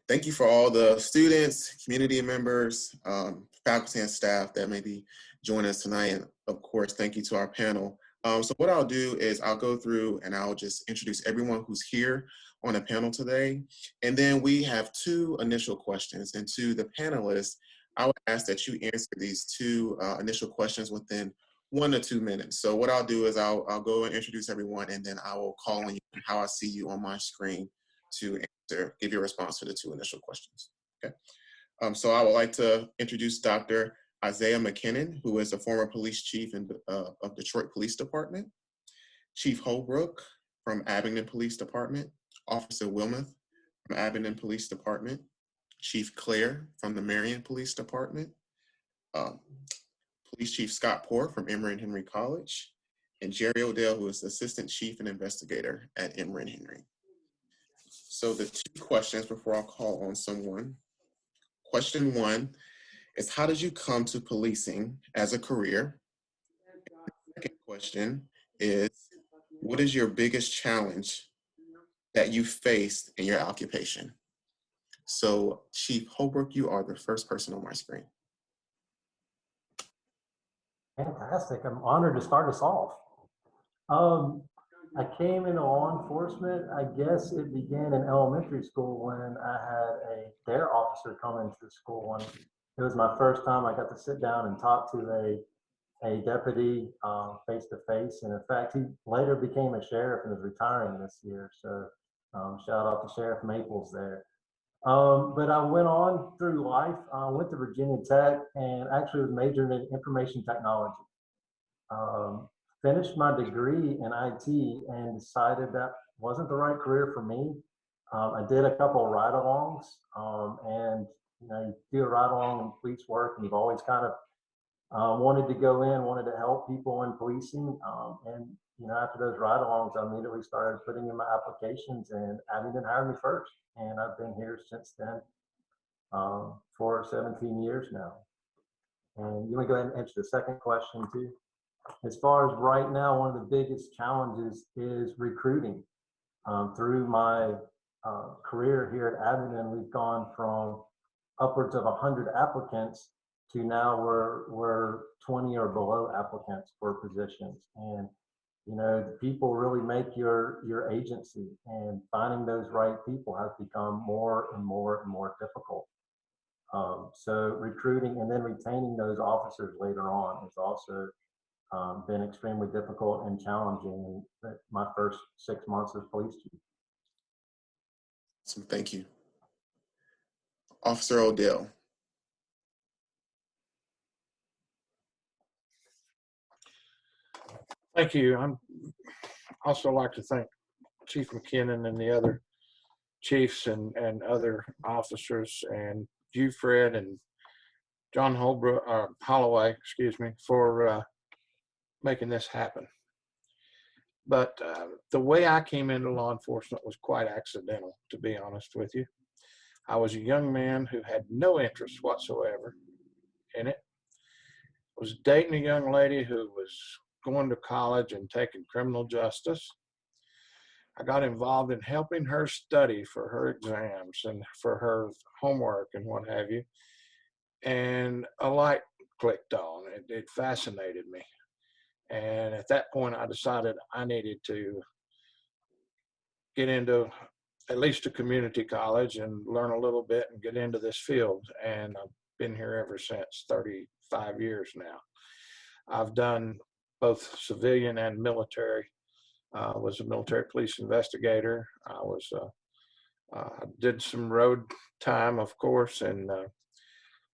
thank you for all the students, community members, faculty and staff that may be joining us tonight. And of course, thank you to our panel. So what I'll do is I'll go through and I'll just introduce everyone who's here on the panel today. And then we have two initial questions. And to the panelists, I would ask that you answer these two initial questions within 1 to 2 minutes. So what I'll do is I'll go and introduce everyone, and then I will call on you how I see you on my screen to answer, give your response to the two initial questions. Okay. So I would like to introduce Dr. Isaiah McKinnon, who is a former police chief of Detroit Police Department, Chief Holbrook from Abingdon Police Department, Officer Wilmoth from Abingdon Police Department, Chief Clare from the Marion Police Department, Police Chief Scott Poore from Emory and Henry College, and Jerry Odell, who is Assistant Chief and Investigator at Emory and Henry. So the two questions before I'll call on someone. Question one is, how did you come to policing as a career? The second question is, what is your biggest challenge that you faced in your occupation? So Chief Holbrook, you are the first person on my screen. Fantastic. I'm honored to start us off. I came into law enforcement, I guess it began in elementary school when I had a dare officer come into the school, and it was my first time I got to sit down and talk to a deputy face to face. And in fact, he later became a sheriff and is retiring this year. So shout out to Sheriff Maples there. But I went on through life, went to Virginia Tech, and actually was majoring in information technology. Finished my degree in IT and decided that wasn't the right career for me. I did a couple of ride-alongs, and you do a ride-along in police work, and you've always kind of wanted to go in, wanted to help people in policing, and after those ride-alongs, I immediately started putting in my applications, and Abingdon hired me first, and I've been here since then for 17 years now. And you want to go ahead and answer the second question too? As far as right now, one of the biggest challenges is recruiting. Through my career here at Abingdon, we've gone from upwards of 100 applicants to now we're 20 or below applicants for positions. And the people really make your agency, and finding those right people has become more and more and more difficult. So recruiting and then retaining those officers later on is also been extremely difficult and challenging in my first 6 months as police chief. Awesome, thank you. Officer Odell. Thank you. I'm also like to thank Chief McKinnon and the other chiefs and other officers, and you, Fred, and John Holbrook, Holloway, excuse me, for making this happen. But the way I came into law enforcement was quite accidental, to be honest with you. I was a young man who had no interest whatsoever in it. Was dating a young lady who was going to college and taking criminal justice. I got involved in helping her study for her exams and for her homework and what have you. And a light clicked on. It fascinated me. And at that point, I decided I needed to get into at least a community college and learn a little bit and get into this field. And I've been here ever since, 35 years now. I've done both civilian and military. I was a military police investigator. I did some road time, of course, and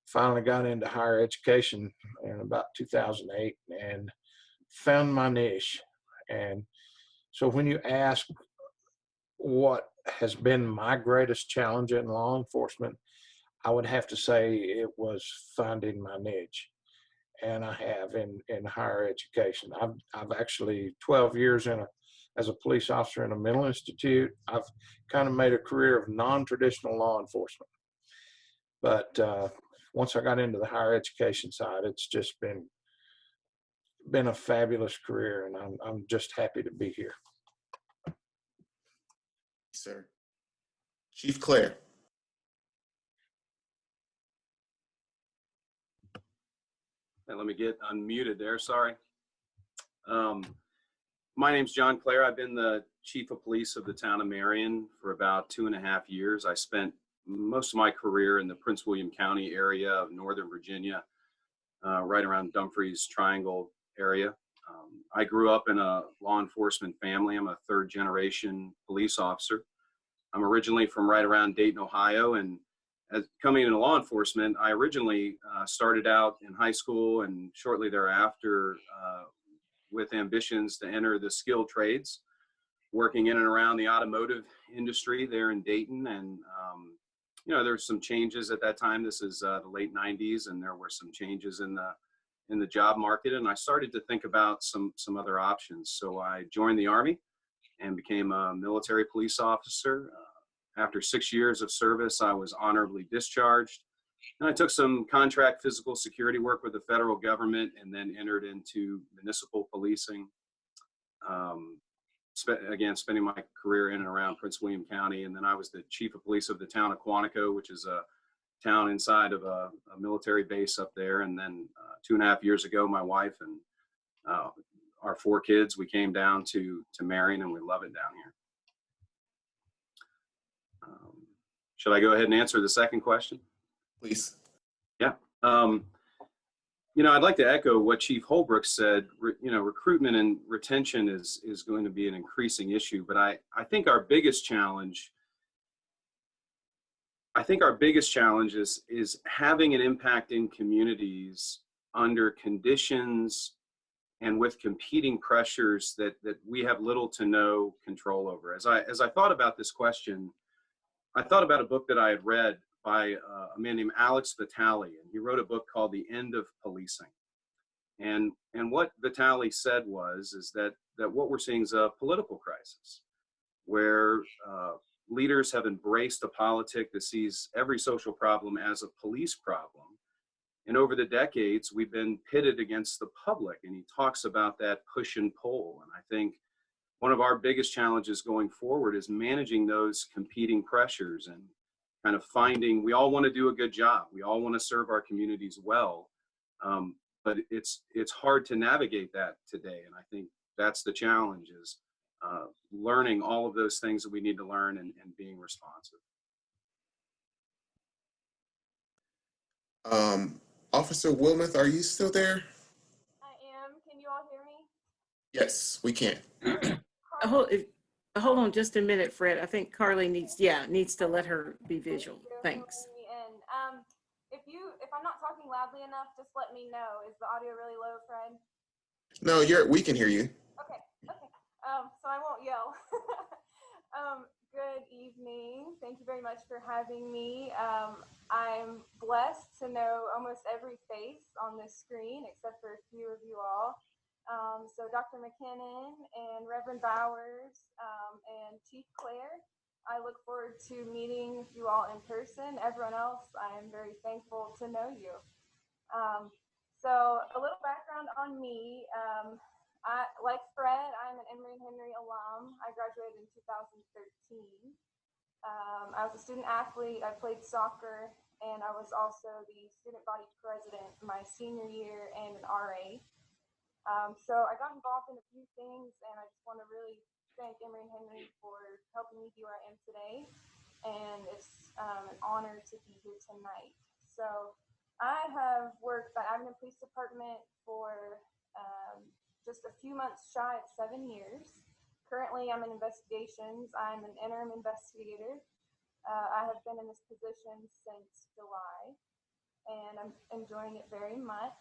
finally got into higher education in about 2008 and found my niche. And so when you ask what has been my greatest challenge in law enforcement, I would have to say it was finding my niche. And I have in higher education. I've actually 12 years as a police officer in a mental institute. I've kind of made a career of non-traditional law enforcement. But once I got into the higher education side, it's just been a fabulous career, and I'm just happy to be here. Sir. Chief Clare. Hey, let me get unmuted there, sorry. My name's John Clare. I've been the chief of police of the town of Marion for about 2.5 years. I spent most of my career in the Prince William County area of Northern Virginia, right around Dumfries Triangle area. I grew up in a law enforcement family. I'm a third generation police officer. I'm originally from right around Dayton, Ohio, and as coming into law enforcement, I originally started out in high school and shortly thereafter with ambitions to enter the skilled trades, working in and around the automotive industry there in Dayton. And, you know, there's some changes at that time. This is the late 90s, and there were some changes in the job market. And I started to think about some other options. So I joined the Army and became a military police officer. After 6 years of service, I was honorably discharged. And I took some contract physical security work with the federal government and then entered into municipal policing. Spending my career in and around Prince William County. And then I was the chief of police of the town of Quantico, which is a town inside of a military base up there. And then 2.5 years ago, my wife and our 4 kids, we came down to Marion, and we love it down here. Should I go ahead and answer the second question? Please. Yeah. You know, I'd like to echo what Chief Holbrook said. You know, recruitment and retention is going to be an increasing issue, but I think our biggest challenge is having an impact in communities under conditions and with competing pressures that we have little to no control over. As I thought about this question, I thought about a book that I had read by a man named Alex Vitale, and he wrote a book called The End of Policing. And what Vitale said is that what we're seeing is a political crisis, where leaders have embraced a politic that sees every social problem as a police problem. And over the decades, we've been pitted against the public, and he talks about that push and pull. And I think one of our biggest challenges going forward is managing those competing pressures and kind of finding, we all want to do a good job. We all want to serve our communities well. But it's hard to navigate that today. And I think that's the challenge, is learning all of those things that we need to learn and being responsive. Officer Wilmoth, are you still there? I am. Can you all hear me? Yes, we can. Hold on just a minute, Fred. I think Carly needs to let her be visual. Thanks. If I'm not talking loudly enough, just let me know. Is the audio really low, Fred? No, we can hear you. Okay. So I won't yell. Good evening. Thank you very much for having me. I'm blessed to know almost every face on this screen, except for a few of you all. So Dr. McKinnon and Reverend Bowers and Chief Clare, I look forward to meeting you all in person. Everyone else, I am very thankful to know you. So a little background on me. Like Fred, I'm an Emory and Henry alum. I graduated in 2013. I was a student athlete. I played soccer, and I was also the student body president my senior year and an RA. So I got involved in a few things, and I just want to really thank Emory and Henry for helping me be where I am today. And it's an honor to be here tonight. So I have worked at Abingdon Police Department for just a few months shy of 7 years. Currently, I'm in investigations. I'm an interim investigator. I have been in this position since July, and I'm enjoying it very much.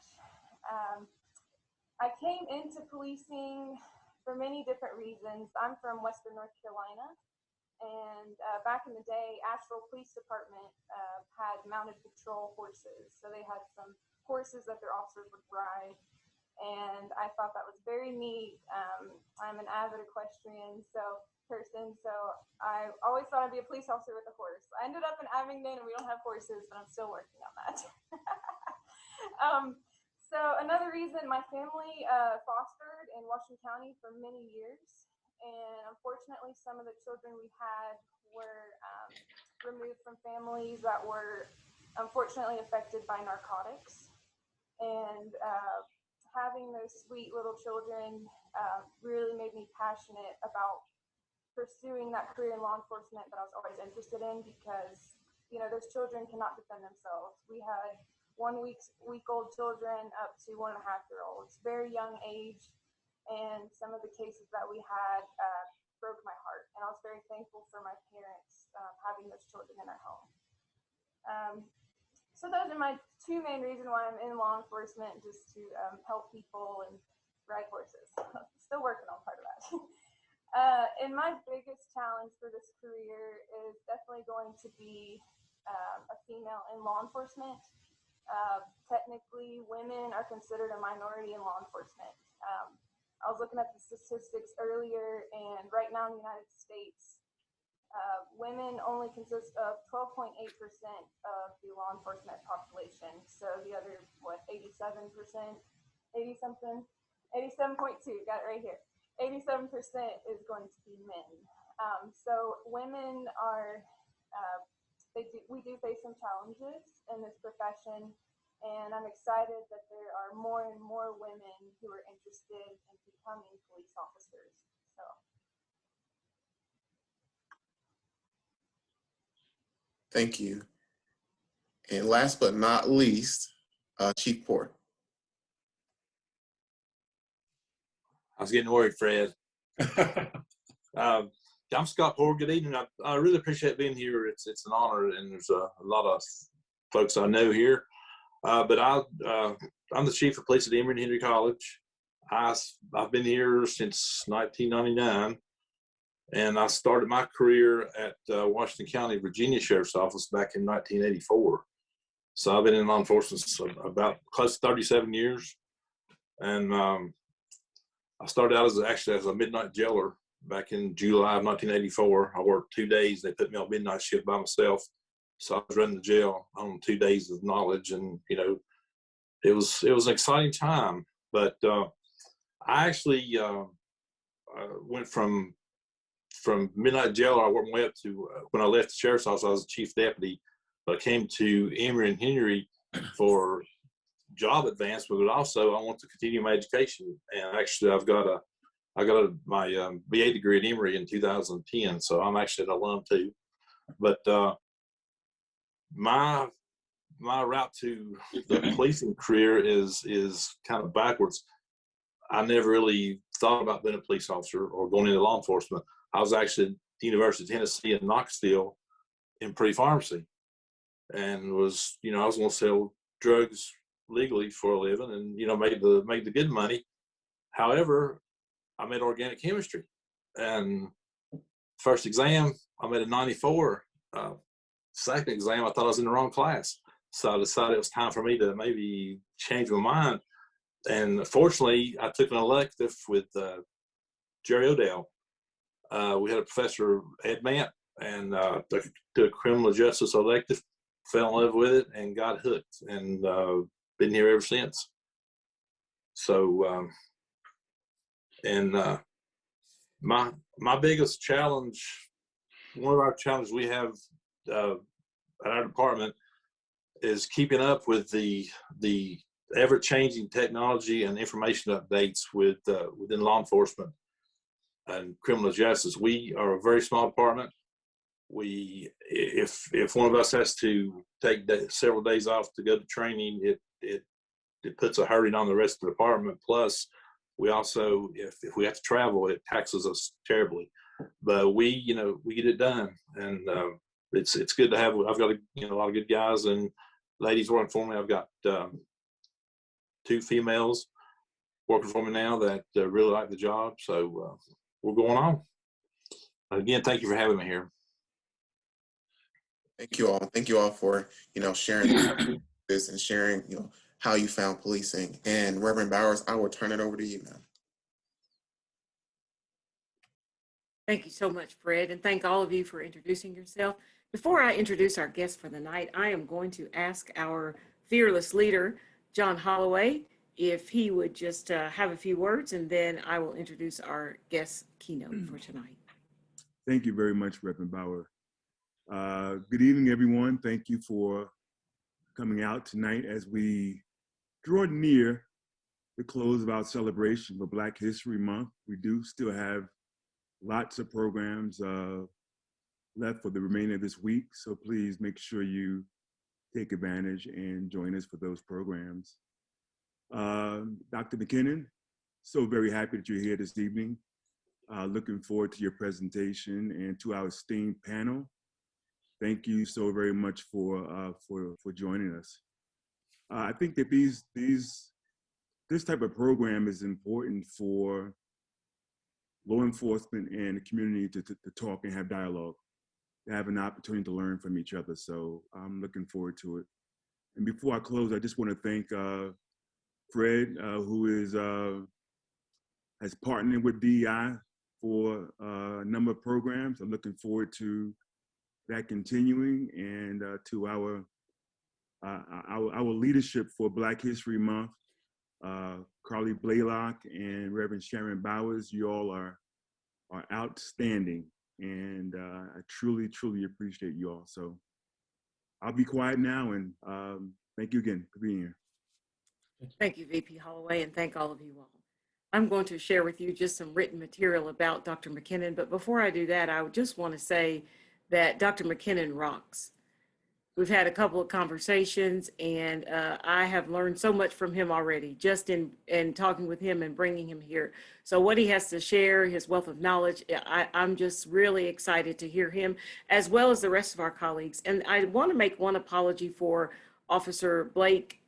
I came into policing for many different reasons. I'm from Western North Carolina, and back in the day, Asheville Police Department had mounted patrol horses. So they had some horses that their officers would ride, and I thought that was very neat. I'm an avid equestrian person, so I always thought I'd be a police officer with a horse. I ended up in Abingdon, and we don't have horses, but I'm still working on that. So another reason, my family fostered in Washington County for many years, and unfortunately some of the children we had were removed from families that were unfortunately affected by narcotics. And having those sweet little children really made me passionate about pursuing that career in law enforcement that I was always interested in, because, you know, those children cannot defend themselves. We had 1 week old children up to 1.5-year-olds, very young age. And some of the cases that we had broke my heart. And I was very thankful for my parents having those children in our home. So those are my two main reasons why I'm in law enforcement, just to help people and ride horses. Still working on part of that. And my biggest challenge for this career is definitely going to be a female in law enforcement. Technically, women are considered a minority in law enforcement. I was looking at the statistics earlier, and right now in the United States, women only consist of 12.8% of the law enforcement population. So the other, 87%, 80-something, 87.2, got it right here. 87% is going to be men. So women are, we do face some challenges in this profession, and I'm excited that there are more and more women who are interested in becoming police officers. So. Thank you. And last but not least, Chief Port. I was getting worried, Fred. I'm Scott Port. Good evening. I really appreciate being here. It's an honor, and there's a lot of folks I know here. But I'm the chief of police at Emory and Henry College. I've been here since 1999, and I started my career at Washington County, Virginia Sheriff's Office back in 1984. So I've been in law enforcement about close to 37 years, and I started out as a midnight jailer back in July of 1984. I worked 2 days. They put me on midnight shift by myself. So I was running the jail on 2 days of knowledge, and it was an exciting time. But I actually went from midnight jailer. I worked my way up to when I left the sheriff's office, I was a chief deputy. But I came to Emory and Henry for job advancement, but also I want to continue my education. And actually, I got my BA degree at Emory in 2010. So I'm actually an alum too. But my route to the policing career is kind of backwards. I never really thought about being a police officer or going into law enforcement. I was actually at the University of Tennessee in Knoxville in pre-pharmacy, and I was going to sell drugs legally for a living, and made the good money. However, I made organic chemistry, and first exam I made a 94. Second exam, I thought I was in the wrong class. So I decided it was time for me to maybe change my mind. And fortunately, I took an elective with Jerry Odell. We had a professor, Ed Mant, and took a criminal justice elective, fell in love with it, and got hooked, and been here ever since. So, my biggest challenge, one of our challenges we have at our department, is keeping up with the ever-changing technology and information updates within law enforcement and criminal justice. We are a very small department. If one of us has to take several days off to go to training, it puts a hurting on the rest of the department. Plus, we also, if we have to travel, it taxes us terribly. But we get it done, and it's good to have. I've got a lot of good guys and ladies working for me. I've got 2 females working for me now that really like the job. So we're going on. Again, thank you for having me here. Thank you all. Thank you all for sharing this and sharing how you found policing. And Reverend Bowers, I will turn it over to you now. Thank you so much, Fred, and thank all of you for introducing yourself. Before I introduce our guest for the night, I am going to ask our fearless leader, John Holloway, if he would just have a few words, and then I will introduce our guest keynote for tonight. Thank you very much, Reverend Bauer. Good evening, everyone. Thank you for coming out tonight as we drawing near the close of our celebration for Black History Month, we do still have lots of programs left for the remainder of this week. So please make sure you take advantage and join us for those programs. Dr. McKinnon, so very happy that you're here this evening. Looking forward to your presentation and to our esteemed panel. Thank you so very much for joining us. I think that this type of program is important for law enforcement and the community to talk and have dialogue, to have an opportunity to learn from each other. So I'm looking forward to it. And before I close, I just want to thank Fred, who has partnered with DEI for a number of programs. I'm looking forward to that continuing, and to our leadership for Black History Month, Carly Blaylock and Reverend Sharon Bowers. You all are outstanding, and I truly, truly appreciate you all. So I'll be quiet now, and thank you again for being here. Thank you, VP Holloway, and thank all of you all. I'm going to share with you just some written material about Dr. McKinnon, but before I do that, I just want to say that Dr. McKinnon rocks. We've had a couple of conversations, and I have learned so much from him already, just in talking with him and bringing him here. So what he has to share, his wealth of knowledge, I'm just really excited to hear him, as well as the rest of our colleagues. And I want to make one apology for Officer Blake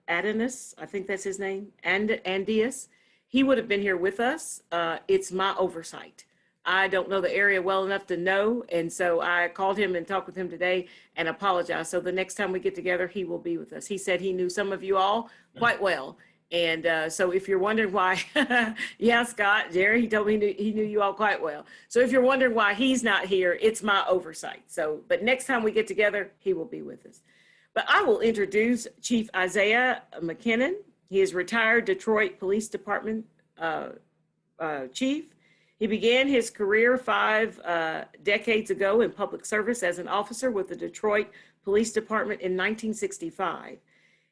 Adonis, I think that's his name, Andius. He would have been here with us. It's my oversight. I don't know the area well enough to know, and so I called him and talked with him today and apologized. So the next time we get together, he will be with us. He said he knew some of you all quite well. And so if you're wondering why, yeah, Scott, Jerry, he told me he knew you all quite well. So if you're wondering why he's not here, it's my oversight. So, but next time we get together, he will be with us. But I will introduce Chief Isaiah McKinnon. He is retired Detroit Police Department chief. He began his career 5 decades ago in public service as an officer with the Detroit Police Department in 1965.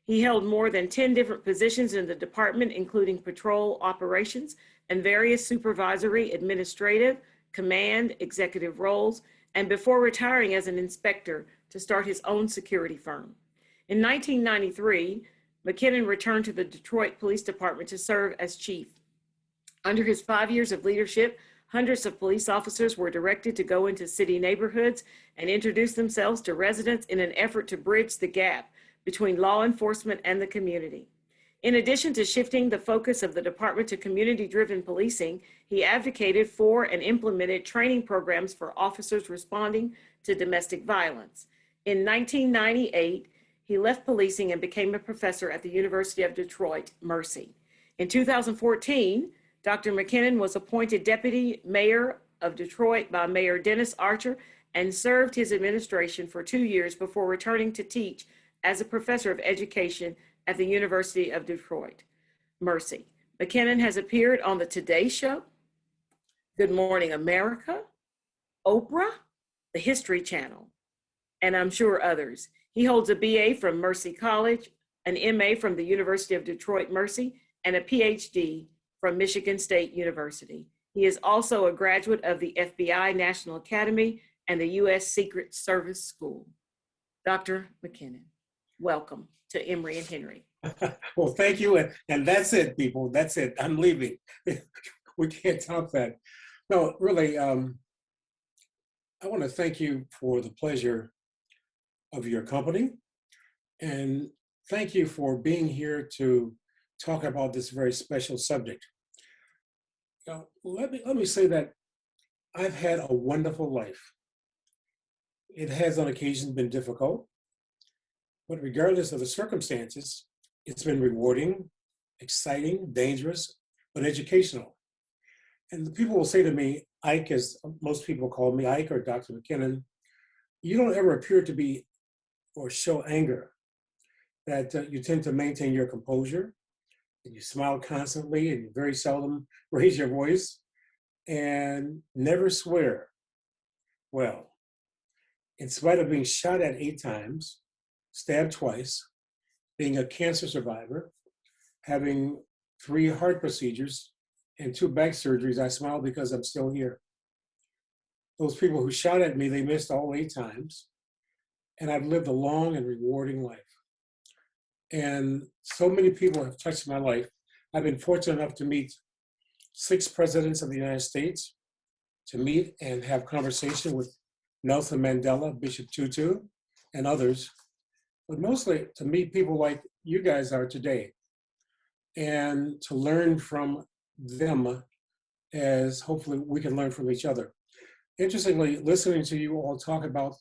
He held more than 10 different positions in the department, including patrol operations and various supervisory, administrative, command, executive roles, and before retiring as an inspector to start his own security firm. In 1993, McKinnon returned to the Detroit Police Department to serve as chief. Under his 5 years of leadership, hundreds of police officers were directed to go into city neighborhoods and introduce themselves to residents in an effort to bridge the gap between law enforcement and the community. In addition to shifting the focus of the department to community-driven policing, he advocated for and implemented training programs for officers responding to domestic violence. In 1998, he left policing and became a professor at the University of Detroit, Mercy. In 2014, Dr. McKinnon was appointed deputy mayor of Detroit by Mayor Dennis Archer and served his administration for 2 years before returning to teach as a professor of education at the University of Detroit, Mercy. McKinnon has appeared on the Today Show, Good Morning America, Oprah, the History Channel, and I'm sure others. He holds a BA from Mercy College, an MA from the University of Detroit, Mercy, and a PhD from Michigan State University. He is also a graduate of the FBI National Academy and the U.S. Secret Service School. Dr. McKinnon, welcome to Emory and Henry. Well, thank you. And that's it, people. That's it. I'm leaving. We can't top that. No, really, I want to thank you for the pleasure of your company. And thank you for being here to talk about this very special subject. Now, let me say that I've had a wonderful life. It has on occasion been difficult, but regardless of the circumstances, it's been rewarding, exciting, dangerous, but educational. And the people will say to me, Ike, as most people call me, Ike or Dr. McKinnon, you don't ever appear to be or show anger, that you tend to maintain your composure, and you smile constantly, and you very seldom raise your voice, and never swear. Well, in spite of being shot at 8 times, stabbed twice, being a cancer survivor, having 3 heart procedures and 2 back surgeries, I smile because I'm still here. Those people who shot at me, they missed all 8 times. And I've lived a long and rewarding life. And so many people have touched my life. I've been fortunate enough to meet 6 presidents of the United States, to meet and have conversation with Nelson Mandela, Bishop Tutu, and others, but mostly to meet people like you guys are today and to learn from them as hopefully we can learn from each other. Interestingly, listening to you all talk about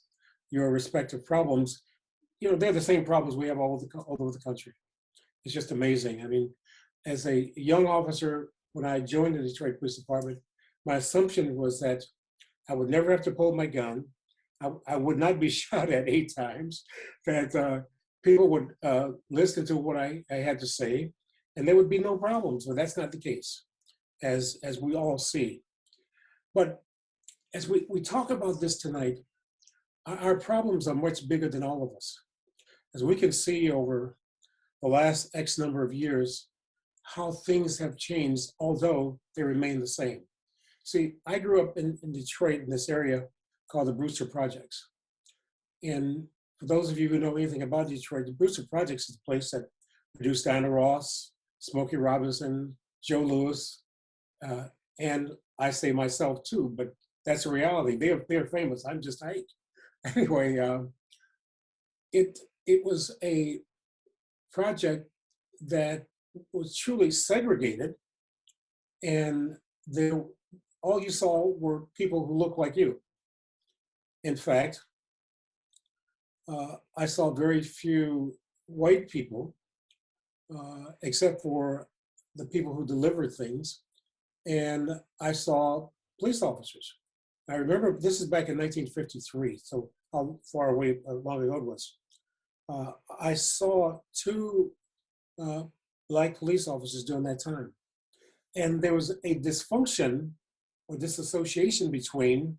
your respective problems, you know, they're the same problems we have all over the country. It's just amazing. I mean, as a young officer, when I joined the Detroit Police Department, my assumption was that I would never have to pull my gun. I would not be shot at 8 times, that people would listen to what I had to say, and there would be no problems. But that's not the case, as we all see. But as we talk about this tonight, our problems are much bigger than all of us. As we can see over the last X number of years, how things have changed, although they remain the same. See, I grew up in Detroit, in this area called the Brewster Projects. And for those of you who know anything about Detroit, the Brewster Projects is the place that produced Diana Ross, Smokey Robinson, Joe Louis, and I say myself too, but that's a reality. They're famous. I'm just Ike. Anyway, it was a project that was truly segregated, and all you saw were people who looked like you. In fact, I saw very few white people, except for the people who delivered things, and I saw police officers. I remember this is back in 1953, so how far away, long ago it was. I saw 2 Black police officers during that time. And there was a dysfunction or disassociation between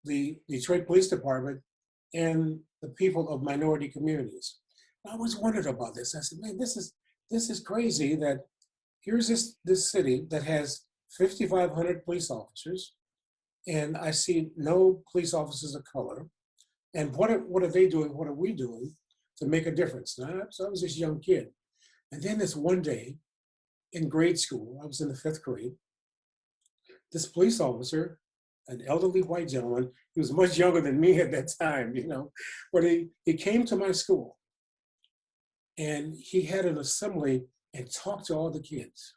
the Detroit Police Department and the people of minority communities. I always wondered about this. I said, man, this is crazy that here's this city that has 5,500 police officers, and I see no police officers of color. And what are they doing? What are we doing to make a difference? So I was this young kid. And then this one day in grade school, I was in the 5th grade, this police officer, an elderly white gentleman, he was much younger than me at that time, you know, but he came to my school and he had an assembly and talked to all the kids.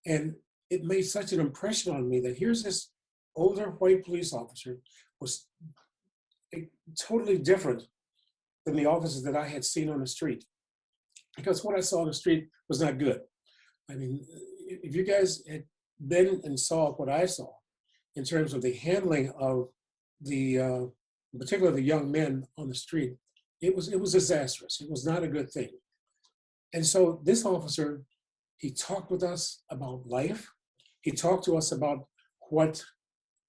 And it made such an impression on me that here's this older white police officer was totally different than the officers that I had seen on the street. Because what I saw on the street was not good. I mean, if you guys had been and saw what I saw in terms of the handling of the, particularly the young men on the street, it was disastrous. It was not a good thing. And so this officer, he talked with us about life. He talked to us about what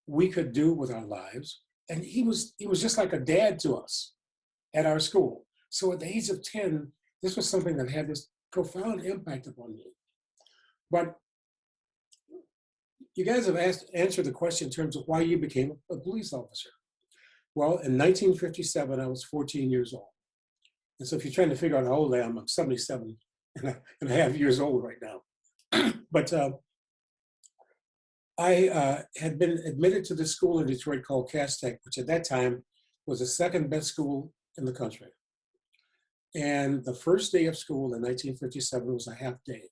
we could do with our lives. And he was just like a dad to us at our school. So at the age of 10, this was something that had this profound impact upon me. But you guys have answered the question in terms of why you became a police officer. Well, in 1957, I was 14 years old. And so if you're trying to figure out how old I am, I'm 77 and a half years old right now. But I had been admitted to this school in Detroit called Cass Tech, which at that time was the 2nd best school in the country. And the first day of school in 1957 was a half day.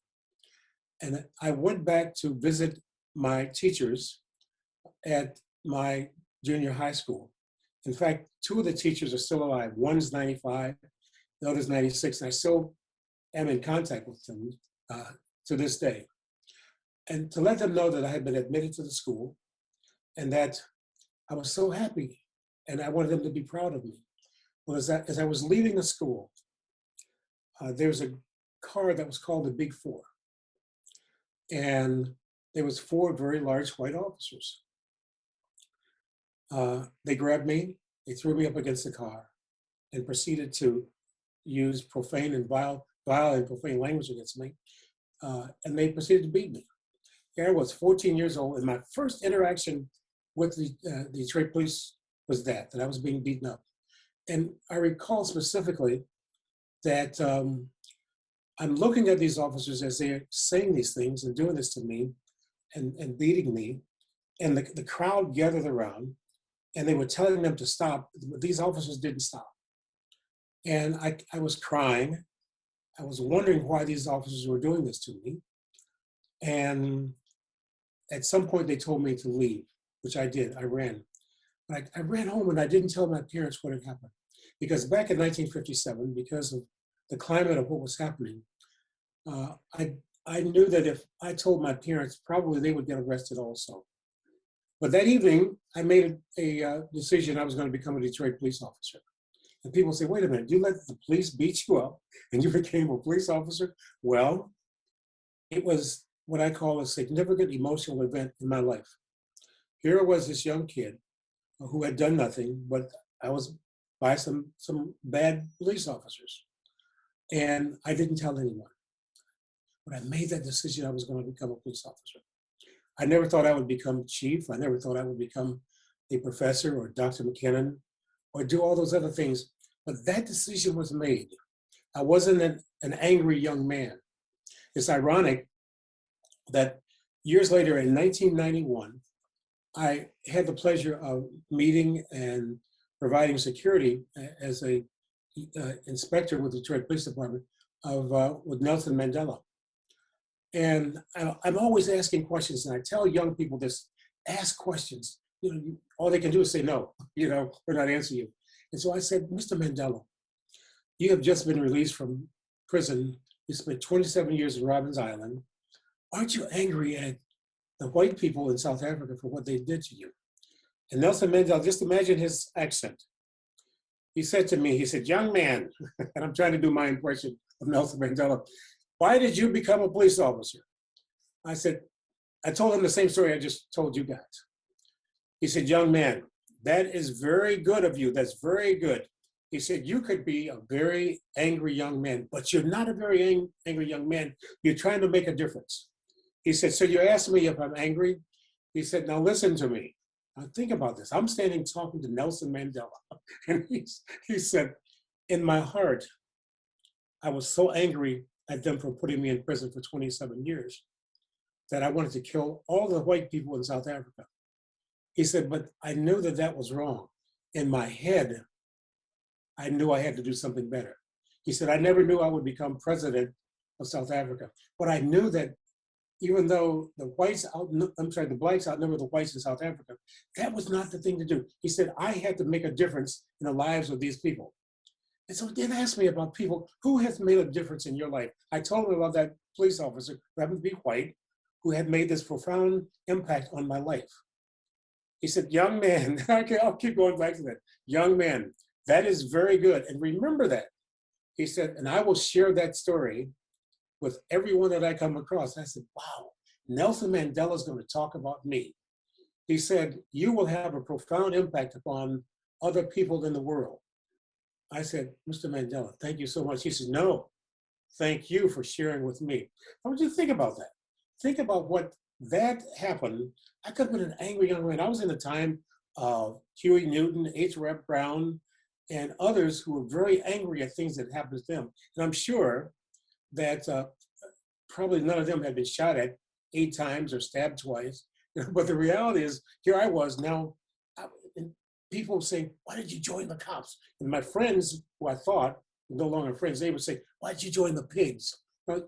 And I went back to visit my teachers at my junior high school. In fact, 2 of the teachers are still alive. One's 95, the other's 96, and I still am in contact with them to this day. And to let them know that I had been admitted to the school and that I was so happy and I wanted them to be proud of me. Well, as I was leaving the school, there was a car that was called the Big Four. And there was 4 very large white officers. They grabbed me, they threw me up against the car and proceeded to use profane and vile vile and profane language against me, and they proceeded to beat me. Here I was 14 years old, and my first interaction with the Detroit police was that I was being beaten up. And I recall specifically that I'm looking at these officers as they're saying these things and doing this to me and beating me. And the crowd gathered around and they were telling them to stop. But these officers didn't stop. And I was crying. I was wondering why these officers were doing this to me. And at some point they told me to leave, which I did. I ran. But I ran home and I didn't tell my parents what had happened. Because back in 1957, because of the climate of what was happening, I knew that if I told my parents, probably they would get arrested also. But that evening, I made a decision I was going to become a Detroit police officer. And people say, wait a minute, you let the police beat you up and you became a police officer? Well, it was what I call a significant emotional event in my life. Here was this young kid who had done nothing, but I was by some bad police officers. And I didn't tell anyone. But I made that decision I was going to become a police officer. I never thought I would become chief. I never thought I would become a professor or Dr. McKinnon or do all those other things. But that decision was made. I wasn't an angry young man. It's ironic that years later in 1991, I had the pleasure of meeting and providing security as a inspector with the Detroit Police Department with Nelson Mandela. And I'm always asking questions, and I tell young people this: ask questions. All they can do is say no, or not answer you. And so I said, Mr. Mandela, you have just been released from prison. You spent 27 years in Robbins Island. Aren't you angry at the white people in South Africa for what they did to you? And Nelson Mandela, just imagine his accent. He said to me, he said, young man, and I'm trying to do my impression of Nelson Mandela, why did you become a police officer? I told him the same story I just told you guys. He said, young man, that is very good of you. That's very good. He said, you could be a very angry young man, but you're not a very angry young man. You're trying to make a difference. He said, so you asked me if I'm angry? He said, now listen to me. Now think about this. I'm standing talking to Nelson Mandela. And he said, in my heart, I was so angry at them for putting me in prison for 27 years that I wanted to kill all the white people in South Africa. He said, but I knew that that was wrong. In my head, I knew I had to do something better. He said, I never knew I would become president of South Africa, but I knew that even though the blacks outnumber the whites in South Africa, that was not the thing to do. He said, I had to make a difference in the lives of these people. And so he did ask me about people, who has made a difference in your life? I told him about that police officer, who happened to be white, who had made this profound impact on my life. He said, young man, I'll keep going back to that. Young man, that is very good. And remember that. He said, and I will share that story with everyone that I come across. I said, wow, Nelson Mandela is going to talk about me. He said, you will have a profound impact upon other people in the world. I said, Mr. Mandela, thank you so much. He said, no, thank you for sharing with me. I want you to think about that. Think about what that happened. I could have been an angry young man. I was in the time of Huey Newton, H. Rep. Brown, and others who were very angry at things that happened to them. And I'm sure that probably none of them had been shot at 8 times or stabbed twice. But the reality is, here I was now, and people saying, why did you join the cops? And my friends, who I thought were no longer friends, they would say, why did you join the pigs? Now,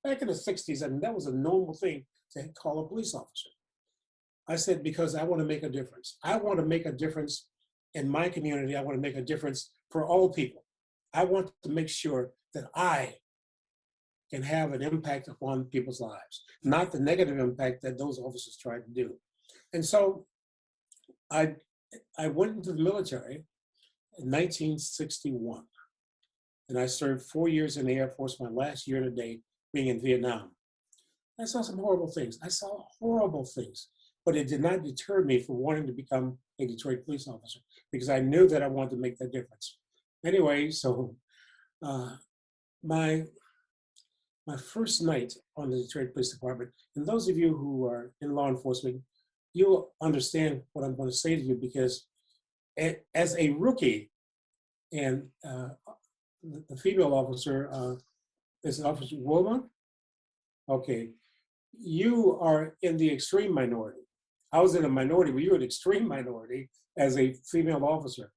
back in the 60s, I mean, that was a normal thing to call a police officer. I said, because I want to make a difference. I want to make a difference in my community. I want to make a difference for all people. I want to make sure that I can have an impact upon people's lives, not the negative impact that those officers tried to do. And so I went into the military in 1961, and I served 4 years in the Air Force, my last year and a day being in Vietnam. I saw some horrible things. But it did not deter me from wanting to become a Detroit police officer, because I knew that I wanted to make that difference. Anyway, so my first night on the Detroit Police Department, and those of you who are in law enforcement, you'll understand what I'm going to say to you, because as a rookie, and the female officer is Officer Woolman. Okay, you are in the extreme minority. I was in a minority, but you were an extreme minority as a female officer.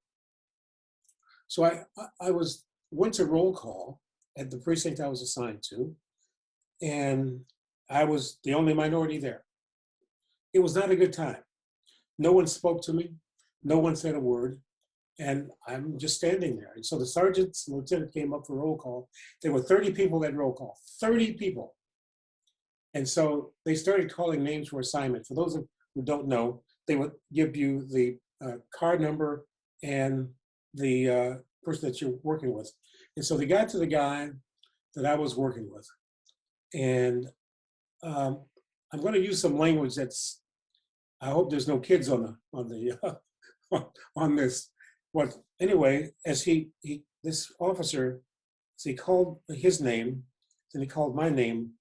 So I went to roll call at the precinct I was assigned to, and I was the only minority there. It was not a good time. No one spoke to me. No one said a word. And I'm just standing there. And so the sergeant's lieutenant came up for roll call. There were 30 people at roll call, 30 people. And so they started calling names for assignment. For those who don't know, they would give you the card number and the person that you're working with. And so they got to the guy that I was working with. And I'm going to use some language that's, I hope there's no kids on this. But anyway, as this officer, he called his name, then he called my name,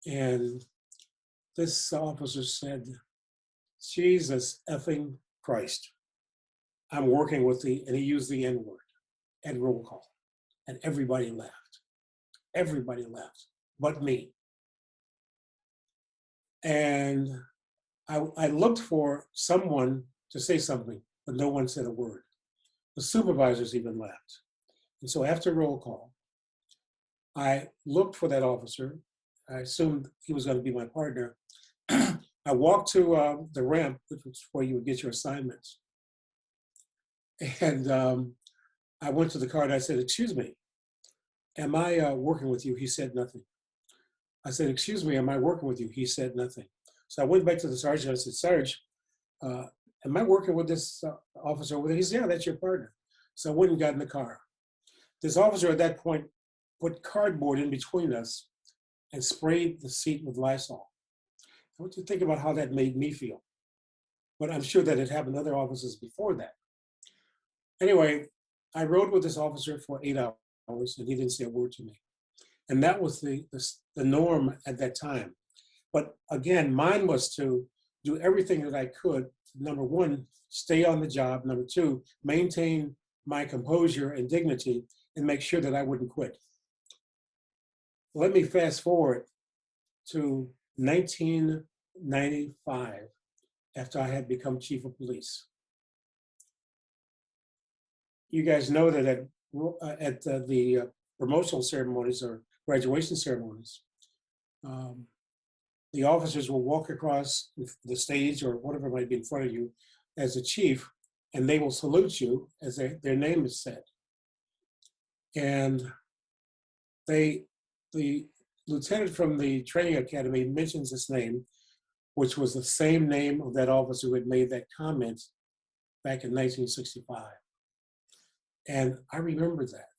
and this officer said, "Jesus effing Christ. I'm working with and he used the N-word at roll call. And everybody laughed. Everybody laughed, but me. And I looked for someone to say something, but no one said a word. The supervisors even laughed. And so after roll call, I looked for that officer. I assumed he was going to be my partner. I walked to the ramp, which was where you would get your assignments. And I went to the car and I said, "Excuse me, am I working with you?" He said nothing. I said, "Excuse me, am I working with you?" He said nothing. So I went back to the sergeant. I said, "Sarge, am I working with this officer over there?" He said, "Yeah, that's your partner." So I went and got in the car. This officer at that point put cardboard in between us and sprayed the seat with Lysol. I want you to think about how that made me feel. But I'm sure that it happened to other officers before that. Anyway, I rode with this officer for 8 hours and he didn't say a word to me. And that was the norm at that time. But again, mine was to do everything that I could. Number one, stay on the job. Number two, maintain my composure and dignity and make sure that I wouldn't quit. Let me fast forward to 1995, after I had become chief of police. You guys know that at the promotional ceremonies or graduation ceremonies, the officers will walk across the stage or whatever might be in front of you as a chief, and they will salute you as their name is said. And the lieutenant from the training academy mentions his name, which was the same name of that officer who had made that comment back in 1965. And I remember that.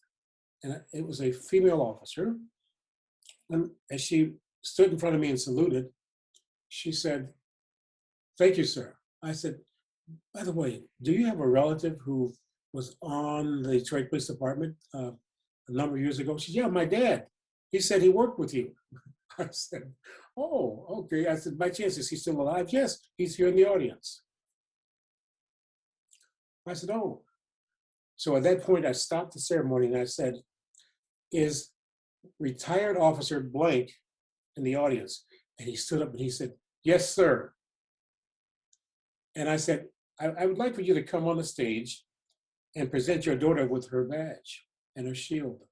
And it was a female officer. And as she stood in front of me and saluted, she said, "Thank you, sir." I said, "By the way, do you have a relative who was on the Detroit Police Department a number of years ago?" She said, "Yeah, my dad. He said he worked with you." I said, "Oh, okay." I said, "By chance, is he still alive?" "Yes, he's here in the audience." I said, "Oh." So at that point, I stopped the ceremony and I said, "Is retired officer blank in the audience?" And he stood up and he said, "Yes, sir." And I said, I would like for you to come on the stage and present your daughter with her badge and her shield."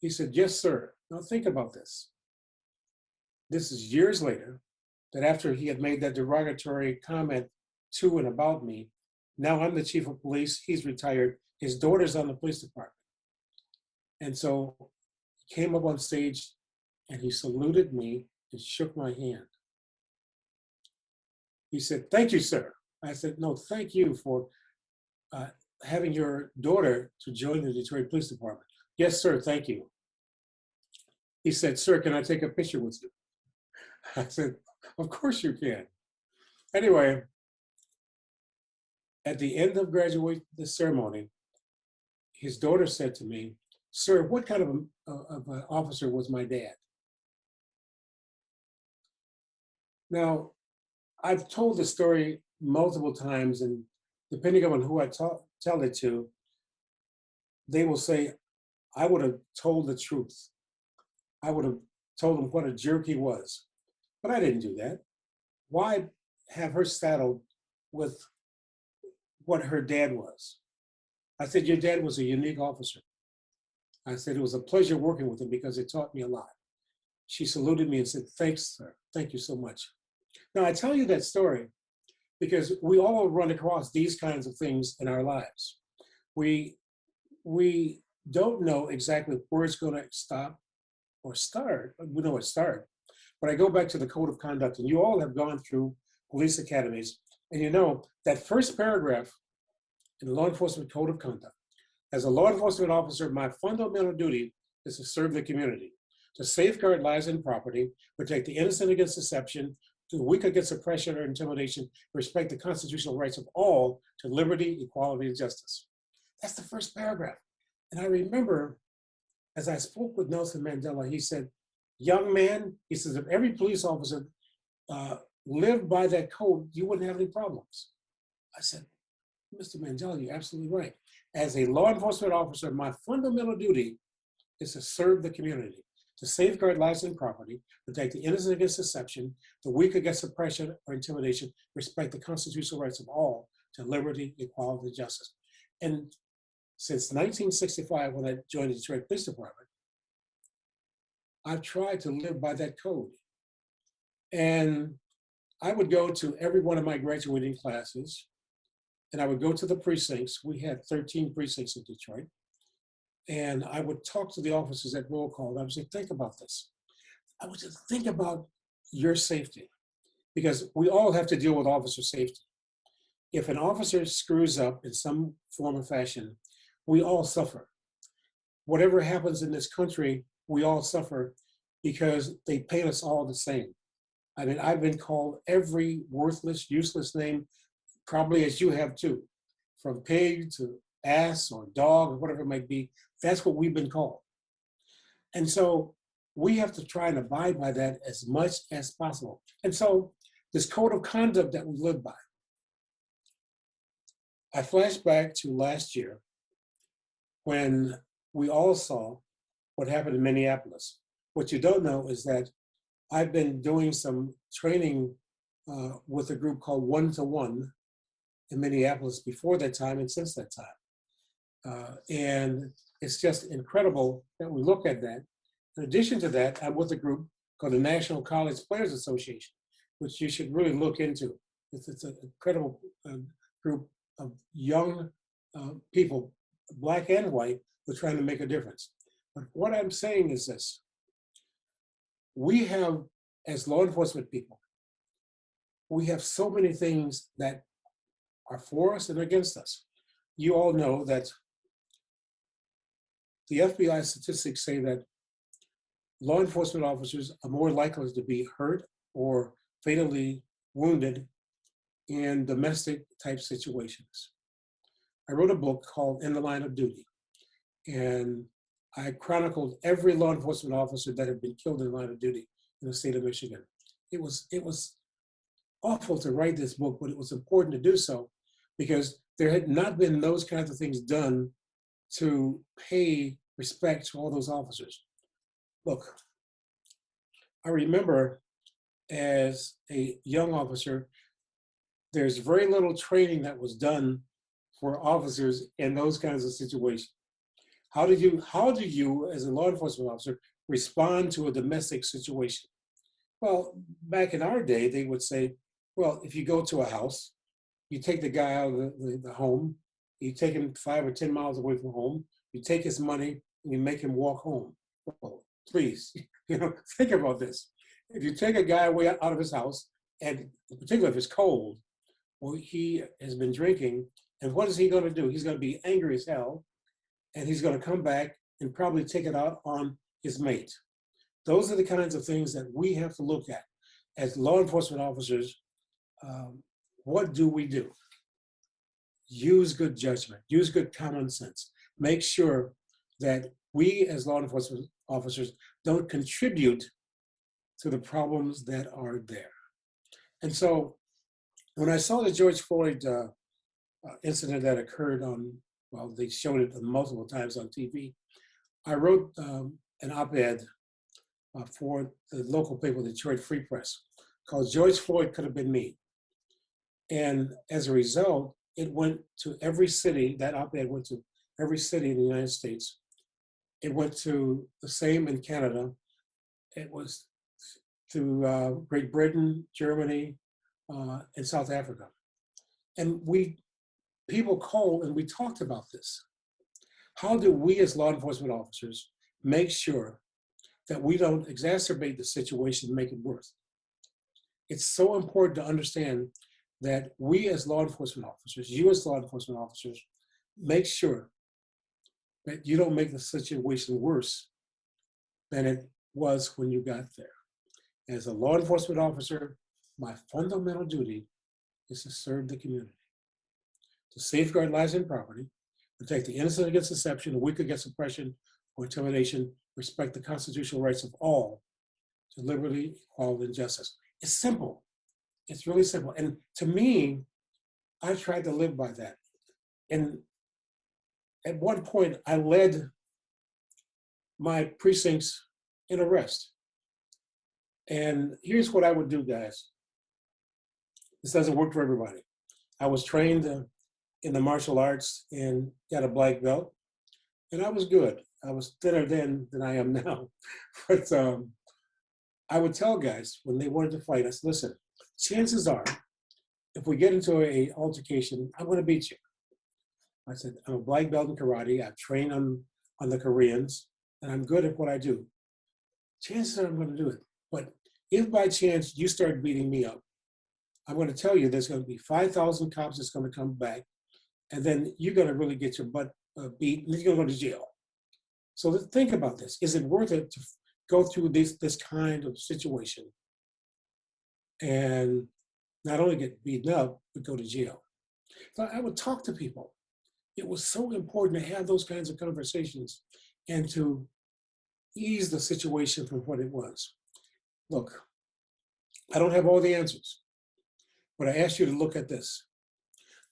He said, "Yes, sir." Now think about this. This is years later, that after he had made that derogatory comment to and about me, now I'm the chief of police, he's retired, his daughter's on the police department. And so he came up on stage and he saluted me and shook my hand. He said, "Thank you, sir." I said, "No, thank you for having your daughter to join the Detroit Police Department." "Yes, sir, thank you." He said, "Sir, can I take a picture with you?" I said, "Of course you can." Anyway, at the end of the ceremony, his daughter said to me, sir, what kind of an officer was my dad? Now, I've told the story multiple times, and depending on who I tell it to, they will say, I would have told the truth. I would have told him what a jerk he was. But I didn't do that. Why have her saddled with what her dad was? I said, your dad was a unique officer. I said, it was a pleasure working with him because it taught me a lot. She saluted me and said, thanks, sir. Thank you so much. Now, I tell you that story because we all run across these kinds of things in our lives. We don't know exactly where it's going to stop or start. We know it started. But I go back to the code of conduct, and you all have gone through police academies, and you know that first paragraph in the law enforcement code of conduct. As a law enforcement officer, my fundamental duty is to serve the community, to safeguard lives and property, protect the innocent against deception, the weak against oppression or intimidation, respect the constitutional rights of all to liberty, equality, and justice. That's the first paragraph. And I remember, as I spoke with Nelson Mandela, he said, young man, he says, if every police officer lived by that code, you wouldn't have any problems. I said, Mr. Mandela, you're absolutely right. As a law enforcement officer, my fundamental duty is to serve the community, to safeguard lives and property, protect the innocent against deception, the weak against oppression or intimidation, respect the constitutional rights of all to liberty, equality, and justice. And since 1965, when I joined the Detroit Police Department, I've tried to live by that code. And I would go to every one of my graduating classes, and I would go to the precincts. We had 13 precincts in Detroit. And I would talk to the officers at roll call. And I would say, think about this. I would just think about your safety, because we all have to deal with officer safety. If an officer screws up in some form or fashion, we all suffer. Whatever happens in this country, we all suffer because they paint us all the same. I mean, I've been called every worthless, useless name, probably as you have too, from pig to ass or dog or whatever it might be. That's what we've been called. And so we have to try and abide by that as much as possible. And so this code of conduct that we live by, I flash back to last year when we all saw what happened in Minneapolis. What you don't know is that I've been doing some training with a group called 1 to 1 in Minneapolis before that time and since that time. And it's just incredible that we look at that. In addition to that, I'm with a group called the National College Players Association, which you should really look into. It's an incredible group of young people, black and white, who are trying to make a difference. But what I'm saying is this. We have, as law enforcement people, we have so many things that are for us and against us. You all know that the FBI statistics say that law enforcement officers are more likely to be hurt or fatally wounded in domestic type situations. I wrote a book called In the Line of Duty, and I chronicled every law enforcement officer that had been killed in the line of duty in the state of Michigan. It was awful to write this book, but it was important to do so because there had not been those kinds of things done to pay respect to all those officers. Look, I remember as a young officer, there's very little training that was done for officers in those kinds of situations. How do you, as a law enforcement officer, respond to a domestic situation? Well, back in our day, they would say, well, if you go to a house, you take the guy out of the home, you take him 5 or 10 miles away from home, you take his money, and you make him walk home. Well, please, think about this. If you take a guy away out of his house, and particularly if it's cold, or he has been drinking, and what is he going to do? He's going to be angry as hell, and he's going to come back and probably take it out on his mate. Those are the kinds of things that we have to look at as law enforcement officers. What do we do? Use good judgment, use good common sense. Make sure that we as law enforcement officers don't contribute to the problems that are there. And so when I saw the George Floyd incident that occurred on, well, they showed it multiple times on TV, I wrote an op-ed for the local paper, the Detroit Free Press, called George Floyd Could Have Been Me. And as a result, it went to every city, that op-ed went to every city in the United States. It went to the same in Canada. It was to Great Britain, Germany, and South Africa. And people called and we talked about this. How do we as law enforcement officers make sure that we don't exacerbate the situation and make it worse? It's so important to understand that we as law enforcement officers, you as law enforcement officers, make sure that you don't make the situation worse than it was when you got there. As a law enforcement officer, my fundamental duty is to serve the community, to safeguard lives and property, protect the innocent against deception, the weak against oppression or intimidation, respect the constitutional rights of all to liberty, equality, and justice. It's simple. It's really simple. And to me, I tried to live by that. And at one point, I led my precincts in arrest. And here's what I would do, guys. This doesn't work for everybody. I was trained in the martial arts and got a black belt, and I was good. I was thinner then than I am now. But I would tell guys when they wanted to fight, I said, listen, chances are, if we get into an altercation, I'm gonna beat you. I said, I'm a black belt in karate, I've trained on the Koreans, and I'm good at what I do. Chances are I'm gonna do it. But if by chance you start beating me up, I'm gonna tell you there's gonna be 5,000 cops that's gonna come back, and then you're gonna really get your butt beat, and then you're gonna go to jail. So think about this. Is it worth it to go through this kind of situation and not only get beaten up, but go to jail? So I would talk to people. It was so important to have those kinds of conversations and to ease the situation from what it was. Look, I don't have all the answers, but I ask you to look at this.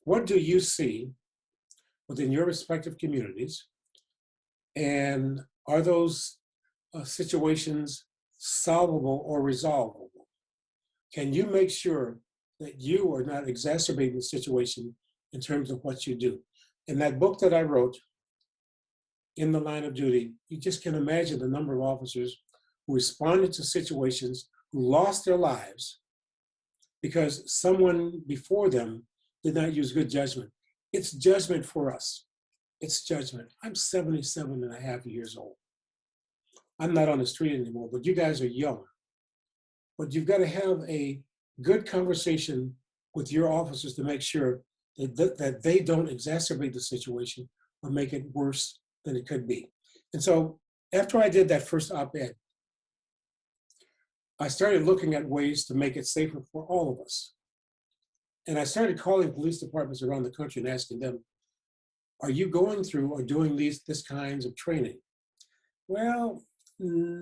What do you see within your respective communities? And are those situations solvable or resolvable? Can you make sure that you are not exacerbating the situation in terms of what you do? In that book that I wrote, In the Line of Duty, you just can imagine the number of officers who responded to situations, who lost their lives because someone before them did not use good judgment. It's judgment for us. It's judgment. I'm 77 and a half years old. I'm not on the street anymore, but you guys are young. But you've got to have a good conversation with your officers to make sure that they don't exacerbate the situation or make it worse than it could be. And so after I did that first op-ed, I started looking at ways to make it safer for all of us. And I started calling police departments around the country and asking them, are you going through or doing this kinds of training? Well,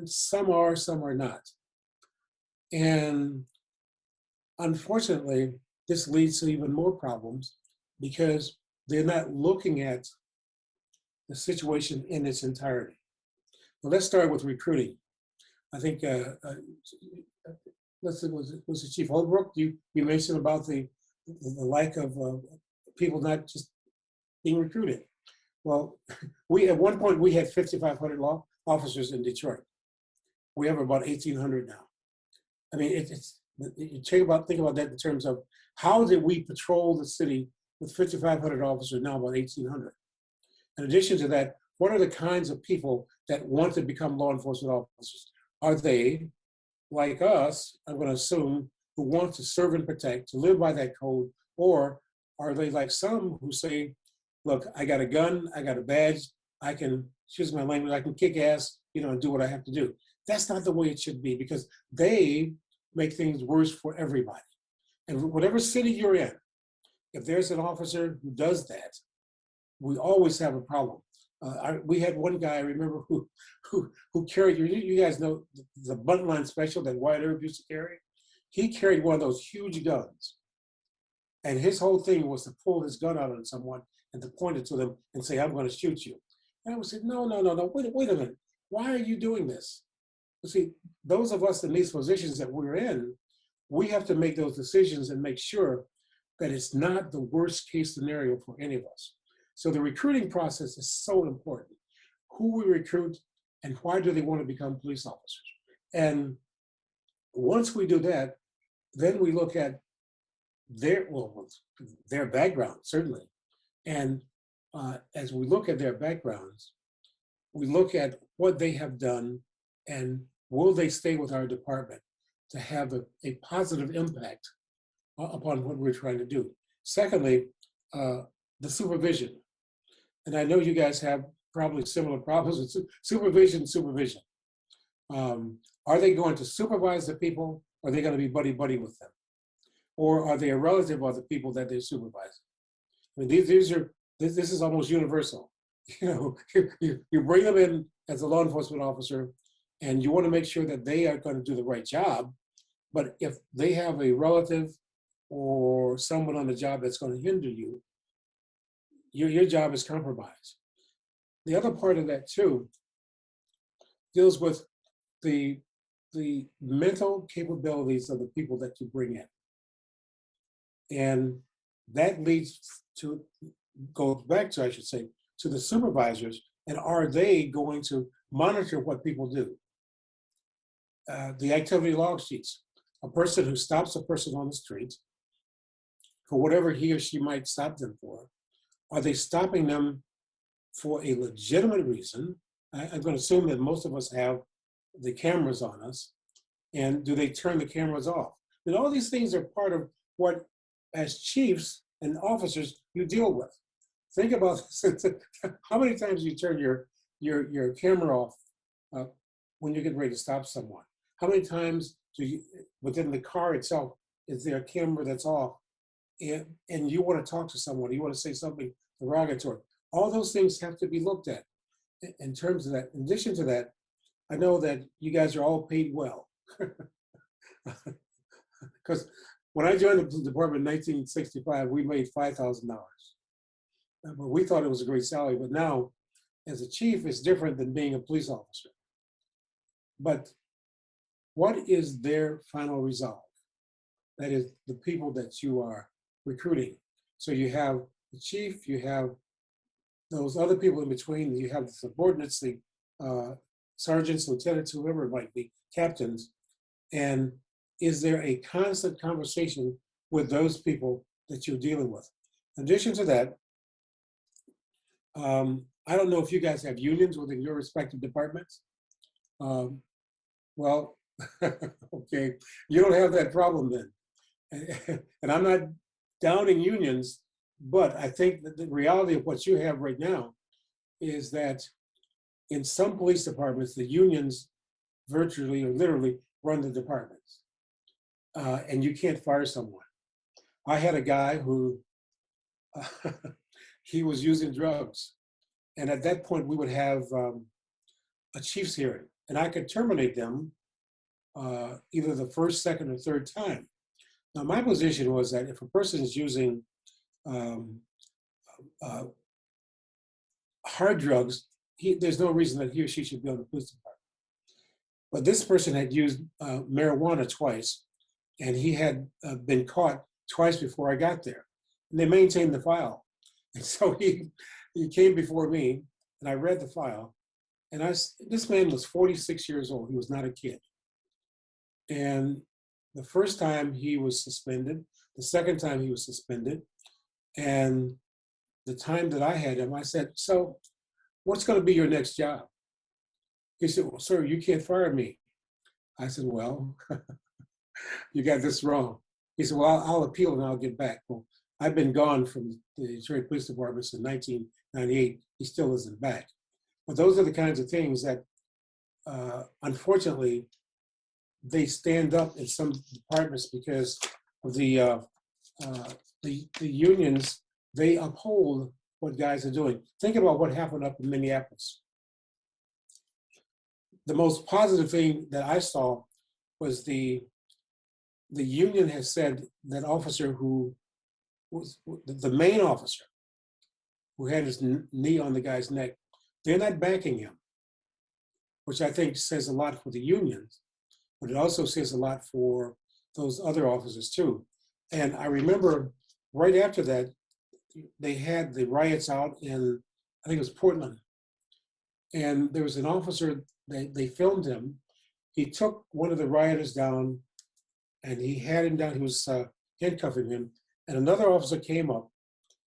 some are, some are not. And unfortunately, this leads to even more problems because they're not looking at the situation in its entirety. Well, let's start with recruiting. I think, was it Chief Holbrook? You mentioned about the lack of people not just being recruited. Well, at one point we had 5,500 law officers in Detroit. We have about 1,800 now. I mean, you think about that in terms of how did we patrol the city with 5,500 officers, now about 1,800. In addition to that, what are the kinds of people that want to become law enforcement officers? Are they, like us, I'm going to assume, who want to serve and protect, to live by that code, or are they like some who say, look, I got a gun, I got a badge, I can, excuse my language, I can kick ass, and do what I have to do. That's not the way it should be because they make things worse for everybody. And whatever city you're in, if there's an officer who does that, we always have a problem. We had one guy I remember who carried, you guys know the buntline special that Wyatt Earp used to carry. He carried one of those huge guns, and his whole thing was to pull his gun out on someone and to point it to them and say, "I'm going to shoot you." And I would say, "No, no, no, no. Wait a minute. Why are you doing this?" You see, those of us in these positions that we're in, we have to make those decisions and make sure that it's not the worst case scenario for any of us. So the recruiting process is so important. Who we recruit and why do they want to become police officers? And once we do that, then we look at their background, certainly. And as we look at their backgrounds, we look at what they have done and will they stay with our department to have a positive impact upon what we're trying to do. Secondly, the supervision. And I know you guys have probably similar problems with supervision. Are they going to supervise the people, or are they going to be buddy-buddy with them? Or are they a relative of the people that they're supervising? I mean, this is almost universal. You know, you bring them in as a law enforcement officer, and you want to make sure that they are going to do the right job. But if they have a relative or someone on the job that's going to hinder you, your job is compromised. The other part of that too deals with the mental capabilities of the people that you bring in. And that goes back to, I should say, to the supervisors, and are they going to monitor what people do? The activity log sheets. A person who stops a person on the street for whatever he or she might stop them for, are they stopping them for a legitimate reason? I'm going to assume that most of us have the cameras on us, and do they turn the cameras off? And all these things are part of what, as chiefs and officers, you deal with. Think about how many times you turn your camera off when you get ready to stop someone. How many times do you, within the car itself, is there a camera that's off, and you want to talk to someone, you want to say something derogatory? All those things have to be looked at in terms of that. In addition to that, I know that you guys are all paid well. Because when I joined the department in 1965, we made $5,000. But we thought it was a great salary. But now, as a chief, it's different than being a police officer. But what is their final resolve? That is the people that you are recruiting. So you have the chief, you have those other people in between, you have the subordinates, the sergeants, lieutenants, whoever it might be, captains. And is there a constant conversation with those people that you're dealing with? In addition to that, I don't know if you guys have unions within your respective departments. Well, okay, you don't have that problem then. And I'm not downing unions, but I think that the reality of what you have right now is that in some police departments, the unions virtually or literally run the departments. And you can't fire someone. I had a guy who, he was using drugs. And at that point, we would have a chief's hearing, and I could terminate them either the first, second, or third time. Now, my position was that if a person is using hard drugs, there's no reason that he or she should be on the police department. But this person had used marijuana twice, and he had been caught twice before I got there. And they maintained the file. And so he came before me, and I read the file. And this man was 46 years old. He was not a kid. And the first time he was suspended, the second time he was suspended, and the time that I had him, I said, "So what's going to be your next job?" He said, "Well, sir, you can't fire me." I said, "Well, you got this wrong." He said, "Well, I'll appeal and I'll get back." Well, I've been gone from the Detroit Police Department since 1998. He still isn't back. But those are the kinds of things that, unfortunately, they stand up in some departments because of the unions. They uphold what guys are doing. Think about what happened up in Minneapolis. The most positive thing that I saw was the union has said that officer who was the main officer who had his knee on the guy's neck, they're not backing him, which I think says a lot for the unions, but it also says a lot for those other officers too. And I remember right after that, they had the riots out in, I think it was Portland. And there was an officer, they filmed him. He took one of the rioters down and he had him down, he was handcuffing him. And another officer came up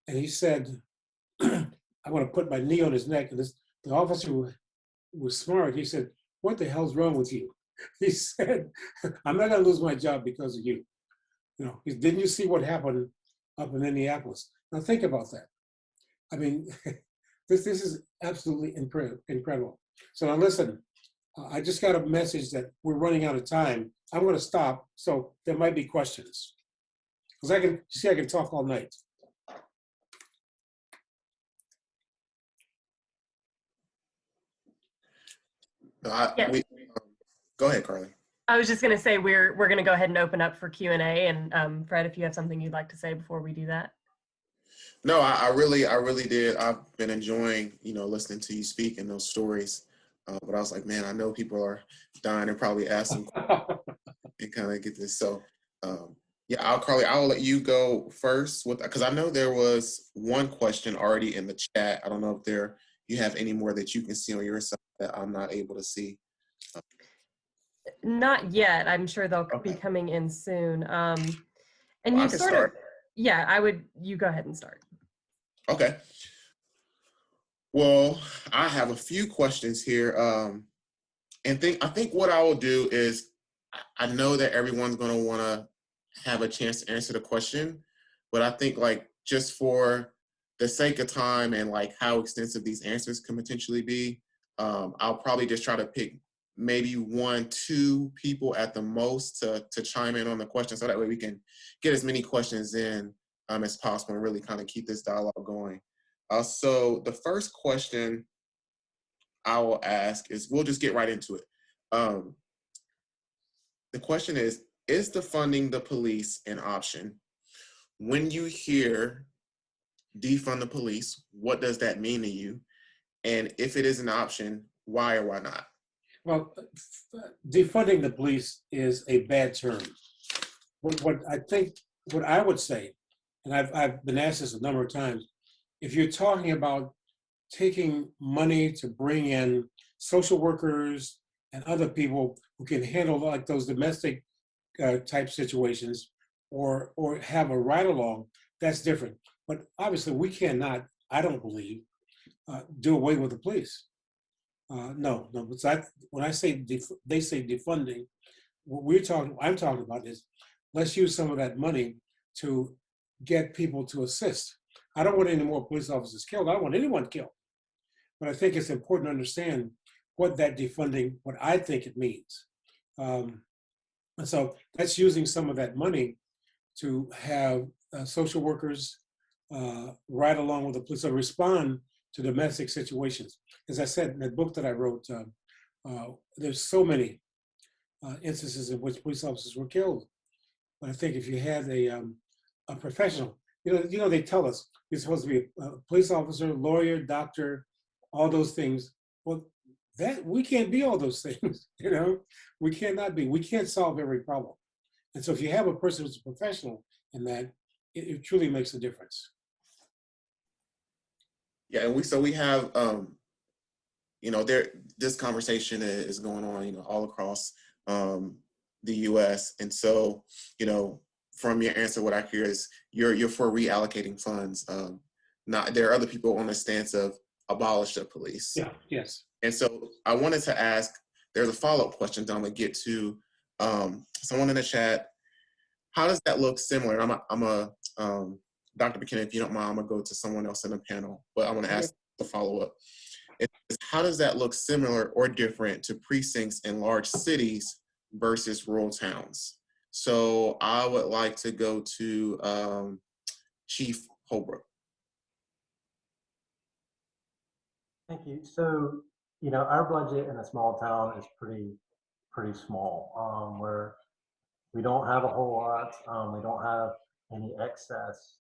and he said, I want to put my knee on his neck. And the officer who was smart, he said, what the hell's wrong with you? He said, I'm not going to lose my job because of you. You know, didn't you see what happened up in Minneapolis? Now think about that. I mean, this is absolutely incredible. So now listen, I just got a message that we're running out of time. I'm going to stop, so there might be questions. Because I can talk all night. Go ahead, Carly. I was just going to say we're going to go ahead and open up for Q&A, and Fred, if you have something you'd like to say before we do that. No, I really did. I've been enjoying, listening to you speak and those stories. But I was like, man, I know people are dying and probably asking and kind of get this. So, Carly, I'll let you go first because I know there was one question already in the chat. I don't know if you have any more that you can see on your side that I'm not able to see. Not yet. I'm sure they'll be coming in soon. And you sort of, you go ahead and start. Okay. Well, I have a few questions here. I think what I will do is, I know that everyone's going to want to have a chance to answer the question, but I think just for the sake of time and how extensive these answers can potentially be, I'll probably just try to pick maybe 1-2 people at the most to chime in on the question, so that way we can get as many questions in as possible and really kind of keep this dialogue going. So the first question I will ask is, we'll just get right into it. The question is defunding the police an option? When you hear defund the police, what does that mean to you? And if it is an option, why or why not? Well, defunding the police is a bad term. What I would say, and I've been asked this a number of times, if you're talking about taking money to bring in social workers and other people who can handle those domestic type situations or have a ride along, that's different. But obviously we cannot, I don't believe, do away with the police. No. When I say they say defunding, what I'm talking about is, let's use some of that money to get people to assist. I don't want any more police officers killed. I don't want anyone killed. But I think it's important to understand what that defunding, what I think it means. And so that's using some of that money to have social workers ride along with the police or respond to domestic situations. As I said in that book that I wrote, there's so many instances in which police officers were killed. But I think if you had a professional, they tell us you're supposed to be a police officer, lawyer, doctor, all those things. Well, that we can't be all those things. We cannot be. We can't solve every problem. And so if you have a person who's a professional in that, it truly makes a difference. Yeah, and we have this conversation is going on all across the U.S. And so from your answer, what I hear is you're for reallocating funds. There are other people on the stance of abolish the police. Yeah. Yes. And so I wanted to ask. There's a follow-up question that I'm gonna get to. Someone in the chat. How does that look similar? Dr. McKinnon, if you don't mind, I'm gonna go to someone else in the panel, but I'm gonna ask the follow-up. How does that look similar or different to precincts in large cities versus rural towns? So I would like to go to Chief Holbrook. Thank you. So, our budget in a small town is pretty small, where we don't have a whole lot. We don't have any excess.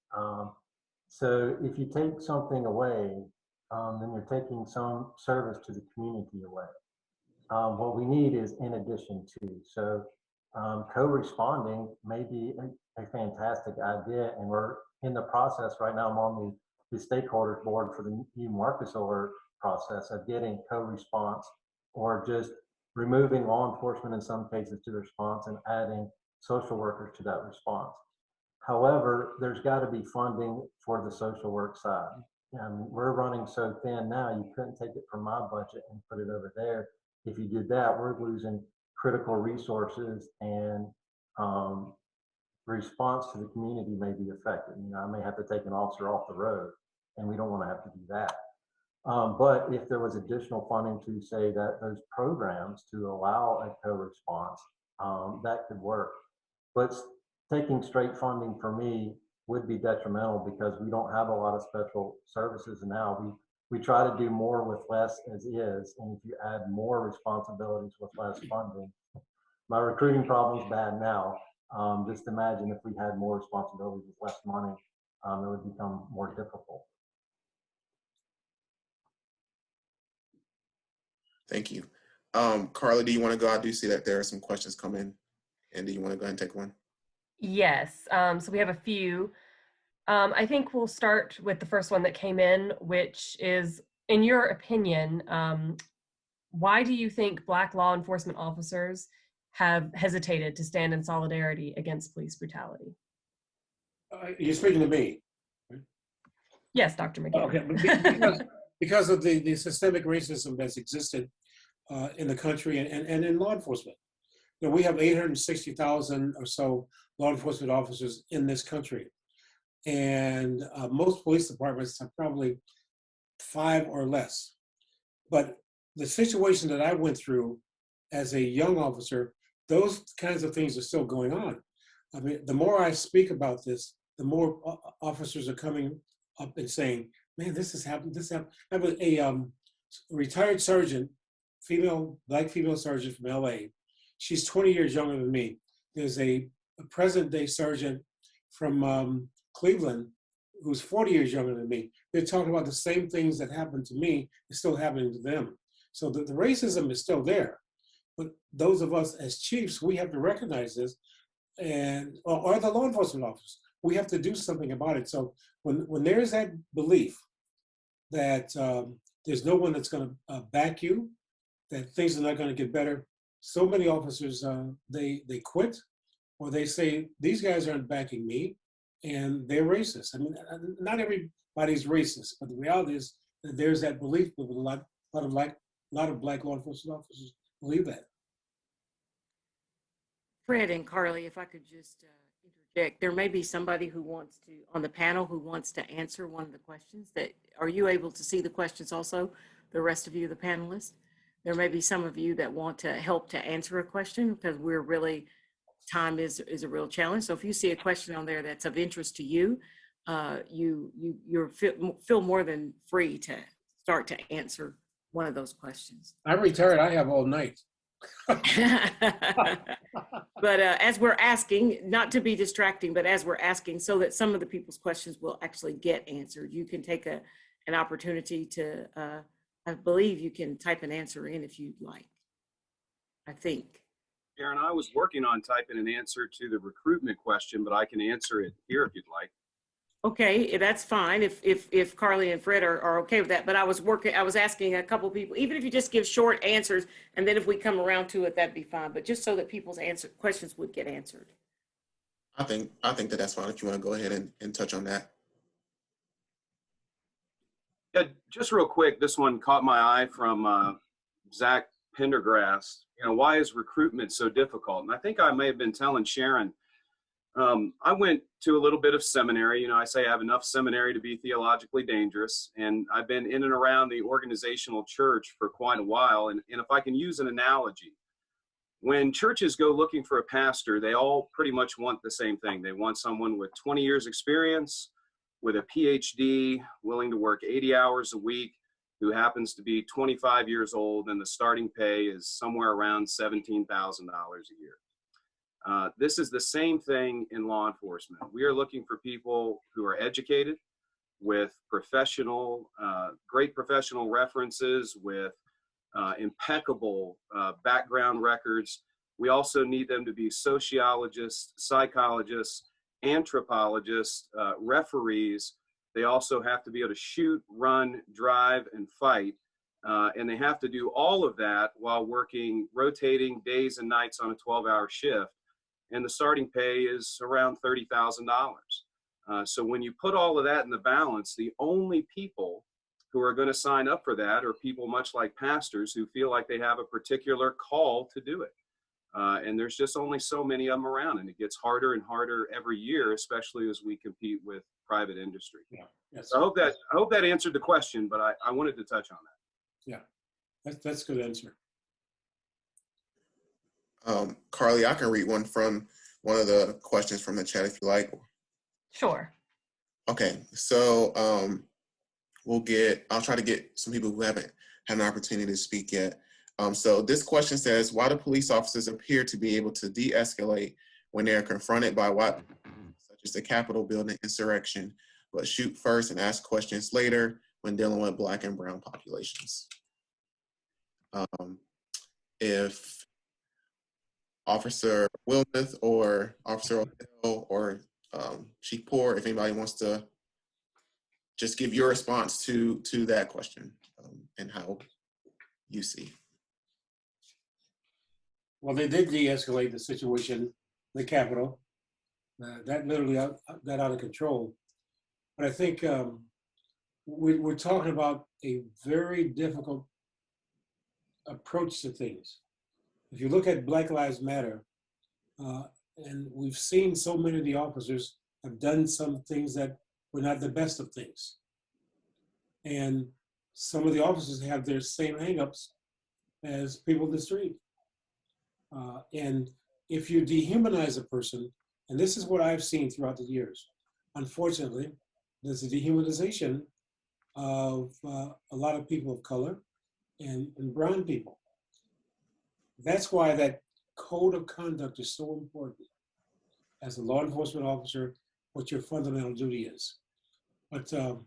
So if you take something away, then you're taking some service to the community away. What we need is in addition to. So co-responding may be a fantastic idea, and we're in the process right now. I'm on the stakeholders board for the new Marcus Alert process of getting co-response, or just removing law enforcement in some cases to the response and adding social workers to that response. However, there's got to be funding for the social work side. And we're running so thin now, you couldn't take it from my budget and put it over there. If you did that, we're losing critical resources, and response to the community may be affected. I may have to take an officer off the road, and we don't want to have to do that. But if there was additional funding to say that those programs to allow a co-response, that could work. But taking straight funding for me would be detrimental, because we don't have a lot of special services now. We try to do more with less as is, and if you add more responsibilities with less funding, my recruiting problem is bad now. Just imagine if we had more responsibilities with less money, it would become more difficult. Thank you. Carla, do you want to go? I do see that there are some questions coming, and do you want to go ahead and take one? Yes, so we have a few. I think we'll start with the first one that came in, which is, in your opinion, why do you think Black law enforcement officers have hesitated to stand in solidarity against police brutality? You're speaking to me. Yes, Dr. McKinnon. Okay, because of the systemic racism that's existed in the country and in law enforcement. We have 860,000 or so law enforcement officers in this country. And most police departments have probably 5 or less. But the situation that I went through as a young officer, those kinds of things are still going on. I mean, the more I speak about this, the more officers are coming up and saying, man, this has happened, this happened. I have a retired sergeant, black female sergeant from LA. She's 20 years younger than me. There's a present day sergeant from Cleveland who's 40 years younger than me. They're talking about the same things that happened to me is still happening to them. So the racism is still there. But those of us as chiefs, we have to recognize this, and or the law enforcement officers, we have to do something about it. So when there is that belief that there's no one that's going to back you, that things are not going to get better, so many officers, they quit, or they say, these guys aren't backing me, and they're racist. I mean, not everybody's racist, but the reality is that there's that belief with a lot of black law enforcement officers believe that. Fred and Carly, if I could just interject, there may be somebody who wants to, on the panel, who wants to answer one of the questions. Are you able to see the questions also, the rest of you, the panelists? There may be some of you that want to help to answer a question, because we're really, time is a real challenge. So if you see a question on there that's of interest to you, you feel more than free to start to answer one of those questions. I'm retired, I have all night. But as we're asking, not to be distracting, but as we're asking, so that some of the people's questions will actually get answered, you can take an opportunity to, I believe you can type an answer in if you'd like, I think. Aaron, I was working on typing an answer to the recruitment question, but I can answer it here if you'd like. Okay, that's fine if Carly and Fred are okay with that. But I was asking a couple people, even if you just give short answers, and then if we come around to it, that'd be fine. But just so that people's questions would get answered. I think that's fine if you want to go ahead and touch on that. Yeah, just real quick, this one caught my eye from Zach Pendergrass. Why is recruitment so difficult? And I think I may have been telling Sharon, I went to a little bit of seminary. I say I have enough seminary to be theologically dangerous, and I've been in and around the organizational church for quite a while. And if I can use an analogy, when churches go looking for a pastor, they all pretty much want the same thing. They want someone with 20 years experience, with a PhD, willing to work 80 hours a week, who happens to be 25 years old, and the starting pay is somewhere around $17,000 a year. This is the same thing in law enforcement. We are looking for people who are educated, with professional, great professional references, with impeccable background records. We also need them to be sociologists, psychologists, anthropologists, referees. They also have to be able to shoot, run, drive, and fight. And they have to do all of that while working rotating days and nights on a 12-hour shift. And the starting pay is around $30,000. So when you put all of that in the balance, the only people who are going to sign up for that are people much like pastors who feel like they have a particular call to do it. And there's just only so many of them around, and it gets harder and harder every year, especially as we compete with private industry. Yeah. Yes. So I hope that answered the question, but I wanted to touch on that. Yeah, that's a good answer. Carly, I can read one of the questions from the chat if you like. Sure. Okay, so I'll try to get some people who haven't had an opportunity to speak yet. So this question says, why do police officers appear to be able to de-escalate when they are confronted by what, such as the Capitol building insurrection, but shoot first and ask questions later when dealing with Black and brown populations? If Officer Wilmoth or Officer Odell or Chief Poor, if anybody wants to just give your response to that question and how you see. Well, they did de-escalate the situation in the Capitol. That literally got out of control. But I think we're talking about a very difficult approach to things. If you look at Black Lives Matter, and we've seen so many of the officers have done some things that were not the best of things. And some of the officers have their same hangups as people in the street. And if you dehumanize a person, and this is what I've seen throughout the years, unfortunately, there's a dehumanization of a lot of people of color and brown people. That's why that code of conduct is so important. As a law enforcement officer, what your fundamental duty is. But no,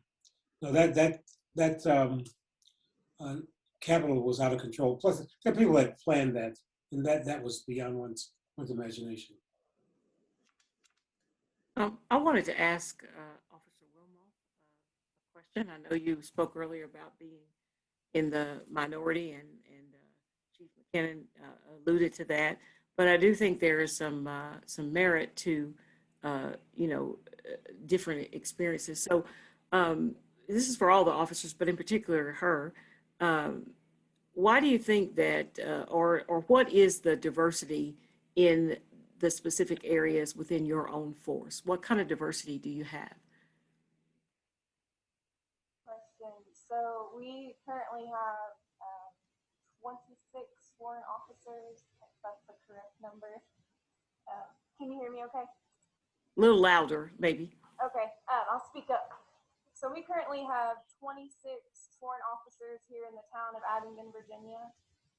that Capitol was out of control. Plus, there are people that planned that, and that was beyond one's imagination. I wanted to ask Officer Wilmoth a question. I know you spoke earlier about being in the minority, and Chief McKinnon alluded to that. But I do think there is some merit to different experiences. So this is for all the officers, but in particular her. Why do you think that, or what is the diversity in the specific areas within your own force? What kind of diversity do you have? Question. So we currently have 26 sworn officers, if that's the correct number. Can you hear me okay? A little louder, maybe. Okay, I'll speak up. So we currently have 26 sworn officers here in the town of Abingdon, Virginia,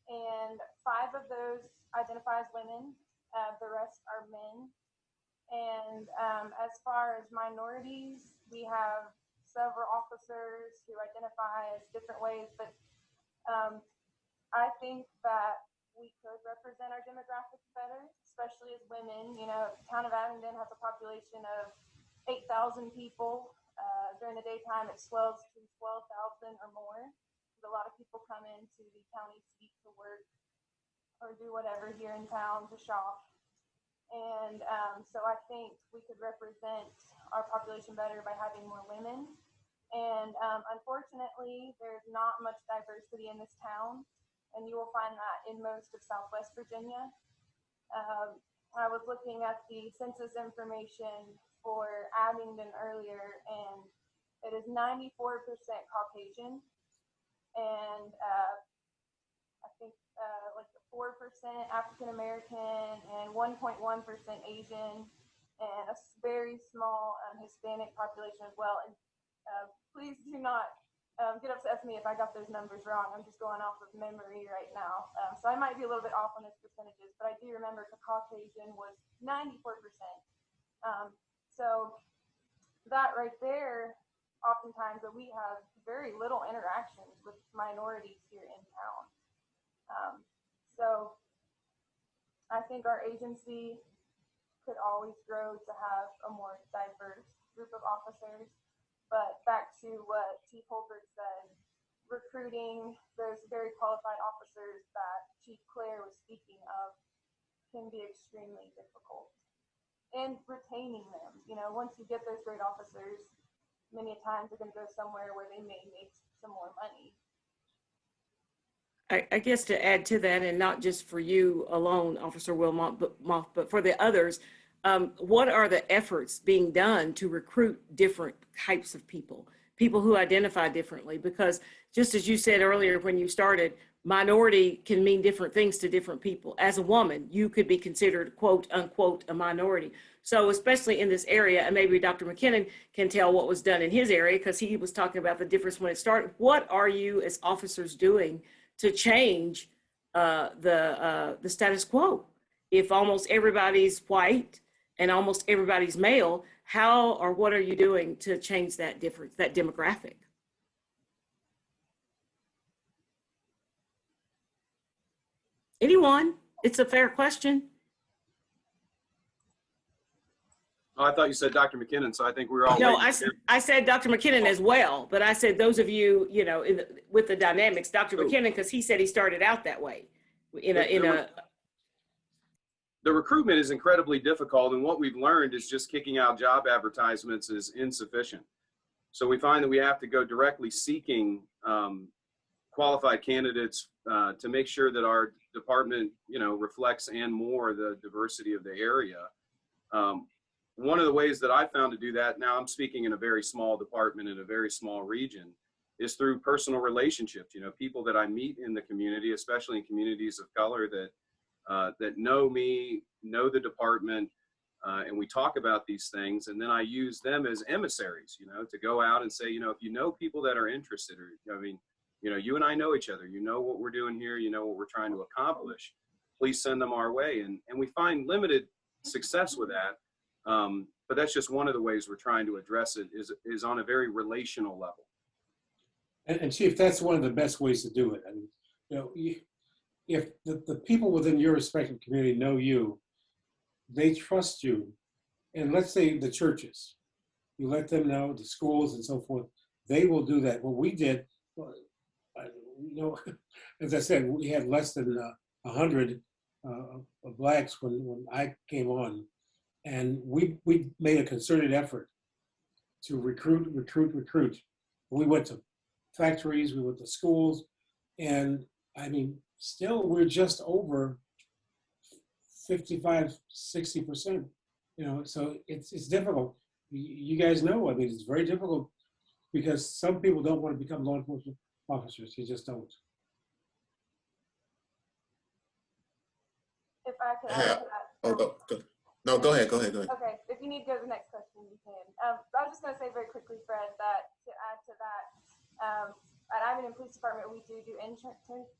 and 5 of those identify as women. The rest are men. And as far as minorities, we have several officers who identify as different ways, but I think that we could represent our demographics better, especially as women. You know, the town of Abingdon has a population of 8,000 people. During the daytime, it swells to 12,000 or more. A lot of people come into the county seat to work or do whatever here in town, to shop. And so I think we could represent our population better by having more women. And unfortunately, there's not much diversity in this town, and you will find that in most of Southwest Virginia. I was looking at the census information for Abingdon earlier, and it is 94% Caucasian, and I think like 4% African American and 1.1% Asian, and a very small Hispanic population as well. And please do not get upset with me if I got those numbers wrong. I'm just going off of memory right now. So I might be a little bit off on those percentages, but I do remember the Caucasian was 94%. So that right there, oftentimes that we have very little interactions with minorities here in town. So I think our agency could always grow to have a more diverse group of officers. But back to what Chief Holbrook said, recruiting those very qualified officers that Chief Clare was speaking of can be extremely difficult. And retaining them, you know, once you get those great officers, many times they're going to go somewhere where they may make some more money. I guess to add to that, and not just for you alone, Officer Wilmot, but for the others, what are the efforts being done to recruit different types of people who identify differently? Because just as you said earlier when you started, minority can mean different things to different people. As a woman, you could be considered, quote unquote, a minority. So especially in this area, and maybe Dr. McKinnon can tell what was done in his area because he was talking about the difference when it started. What are you as officers doing to change the status quo? If almost everybody's white and almost everybody's male, how or what are you doing to change that difference, that demographic? Anyone? It's a fair question. Oh, I thought you said Dr. McKinnon, so I think we were all No, waiting. I said Dr. McKinnon as well, but I said those of you, you know, with the dynamics, Dr. McKinnon, because he said he started out that way. The recruitment is incredibly difficult, and what we've learned is just kicking out job advertisements is insufficient. So we find that we have to go directly seeking qualified candidates to make sure that our department, you know, reflects and more the diversity of the area. One of the ways that I found to do that, now I'm speaking in a very small department in a very small region, is through personal relationships. You know, people that I meet in the community, especially in communities of color that know me, know the department, and we talk about these things, and then I use them as emissaries, you know, to go out and say, you know, if you know people that are interested, or, I mean, you know, you and I know each other, you know what we're doing here, you know what we're trying to accomplish, please send them our way. And we find limited success with that. But that's just one of the ways we're trying to address it is on a very relational level. And Chief, that's one of the best ways to do it. I mean, you know, if the people within your respective community know you, they trust you. And let's say the churches, you let them know, the schools and so forth, they will do that. What we did, you know, as I said, we had less than 100 blacks when I came on. And we made a concerted effort to recruit. We went to factories, we went to schools, and I mean, still we're just over 55, 60%, you know, so it's difficult. You guys know, I mean, it's very difficult because some people don't want to become law enforcement officers, they just don't. If I could add to that. Oh, go. No, go ahead. Okay, if you need to go to the next question, you can. I was just going to say very quickly, Fred, that to add to that, at Abingdon Police Department, we do internships,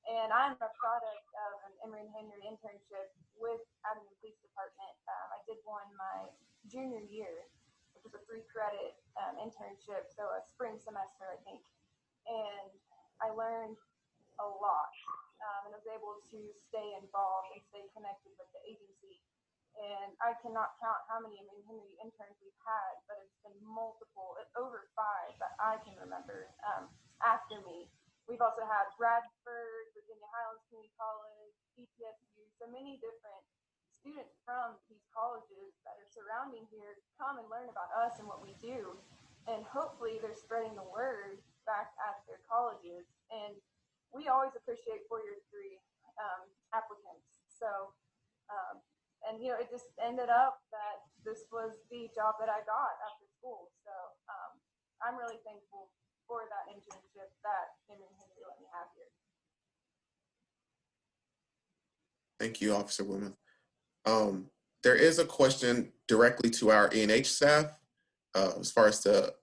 and I'm a product of an Emory and Henry internship with Abingdon Police Department. I did one my junior year, which was a 3-credit internship, so a spring semester, I think, and I learned a lot. And I was able to stay involved and stay connected with the agency. And I cannot count how many Emory and Henry interns we've had, but it's been multiple, over 5 that I can remember after me. We've also had Bradford, Virginia Highlands Community College, EPSU, so many different students from these colleges that are surrounding here come and learn about us and what we do. And hopefully they're spreading the word back at their colleges. And we always appreciate 4-year degree applicants. So, and you know, it just ended up that this was the job that I got after school. So I'm really thankful for that internship that Emory and Henry let me have here. Thank you, Officer Woman. There is a question directly to our ENH staff as far as the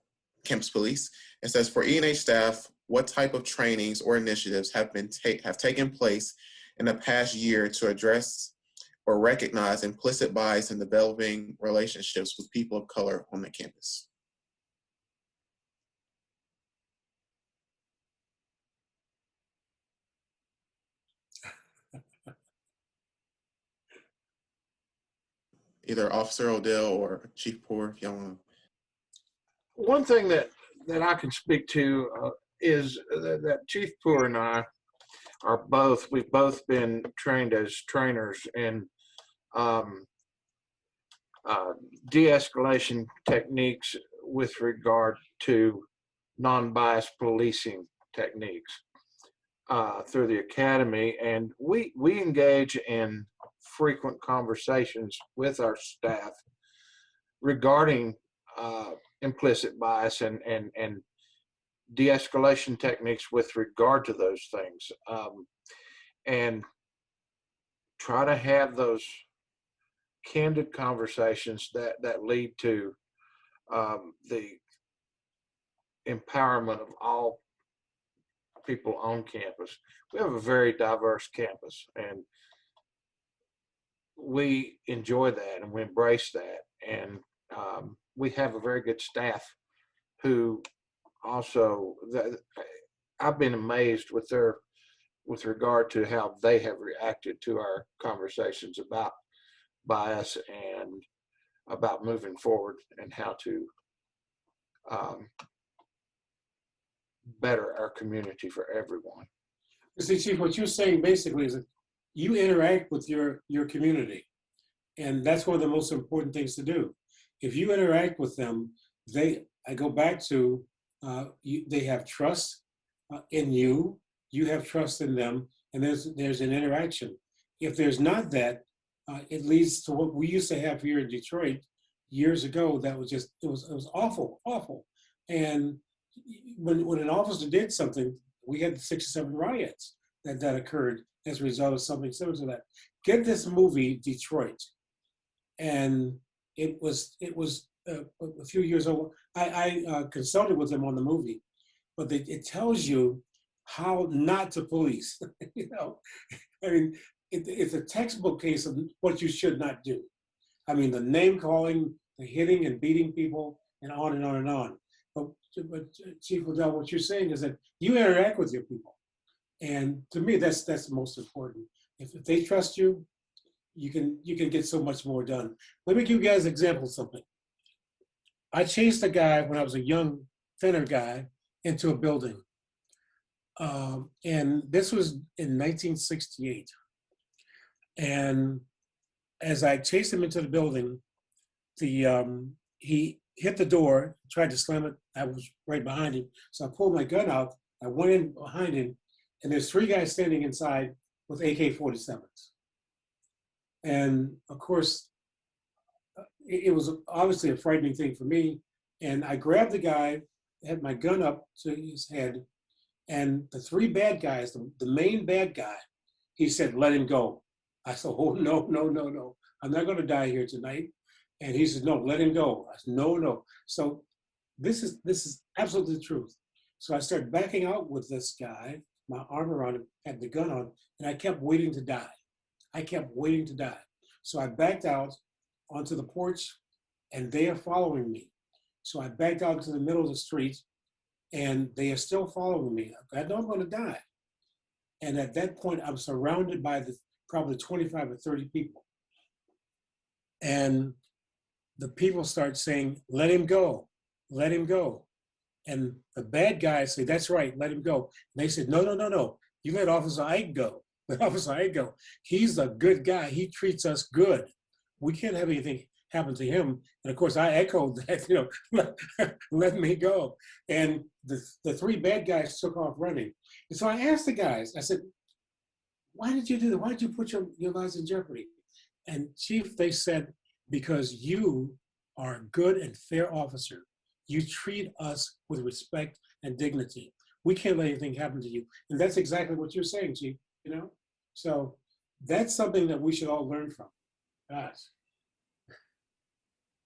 campus police. It says, for E&H staff, what type of trainings or initiatives have taken place in the past year to address or recognize implicit bias in developing relationships with people of color on the campus? Either Officer Odell or Chief Poor, if y'all want to. One thing that I can speak to is that Chief Poor and I we've both been trained as trainers in de-escalation techniques with regard to non-biased policing techniques through the academy, and we engage in frequent conversations with our staff regarding implicit bias and de-escalation techniques with regard to those things, and try to have those candid conversations that lead to the empowerment of all people on campus. We have a very diverse campus, and we enjoy that and we embrace that, and we have a very good staff who also, I've been amazed with regard to how they have reacted to our conversations about bias and about moving forward and how to better our community for everyone. See, Chief, what you're saying basically is that you interact with your community, and that's one of the most important things to do. If you interact with them, I go back to, they have trust in you, you have trust in them, and there's an interaction. If there's not that, it leads to what we used to have here in Detroit years ago. That was just, it was awful. And when an officer did something, we had 67 riots that occurred as a result of something similar to that. Get this movie, Detroit, and it was a few years old. I consulted with them on the movie, but it tells you how not to police. You know, I mean, it's a textbook case of what you should not do. I mean, the name calling, the hitting and beating people, and on and on and on. But Chief Liddell, what you're saying is that you interact with your people, and to me, that's the most important. If they trust you, you can get so much more done. Let me give you guys an example of something. I chased a guy when I was a young, thinner guy into a building. And this was in 1968. And as I chased him into the building, he hit the door, tried to slam it. I was right behind him. So I pulled my gun out. I went in behind him, and there's 3 guys standing inside with AK-47s. And of course, it was obviously a frightening thing for me. And I grabbed the guy, had my gun up to his head, and the 3 bad guys, the main bad guy, he said, "Let him go." I said, "Oh, no. I'm not going to die here tonight." And he said, "No, let him go." I said, "No. So this is absolutely the truth. So I started backing out with this guy, my arm around him, had the gun on, and I kept waiting to die. So I backed out onto the porch, and they are following me. So I backed out to the middle of the street, and they are still following me. I know I'm going to die. And at that point, I'm surrounded by probably 25 or 30 people. And the people start saying, "Let him go. And the bad guys say, "That's right, let him go." And they said, No. You let Officer Ike go. He's a good guy. He treats us good. We can't have anything happen to him. And of course, I echoed that, let me go. And the 3 bad guys took off running. And so I asked the guys, I said, "Why did you do that? Why did you put your lives in jeopardy?" And Chief, they said, "Because you are a good and fair officer. You treat us with respect and dignity. We can't let anything happen to you." And that's exactly what you're saying, Chief, So that's something that we should all learn from. Guys.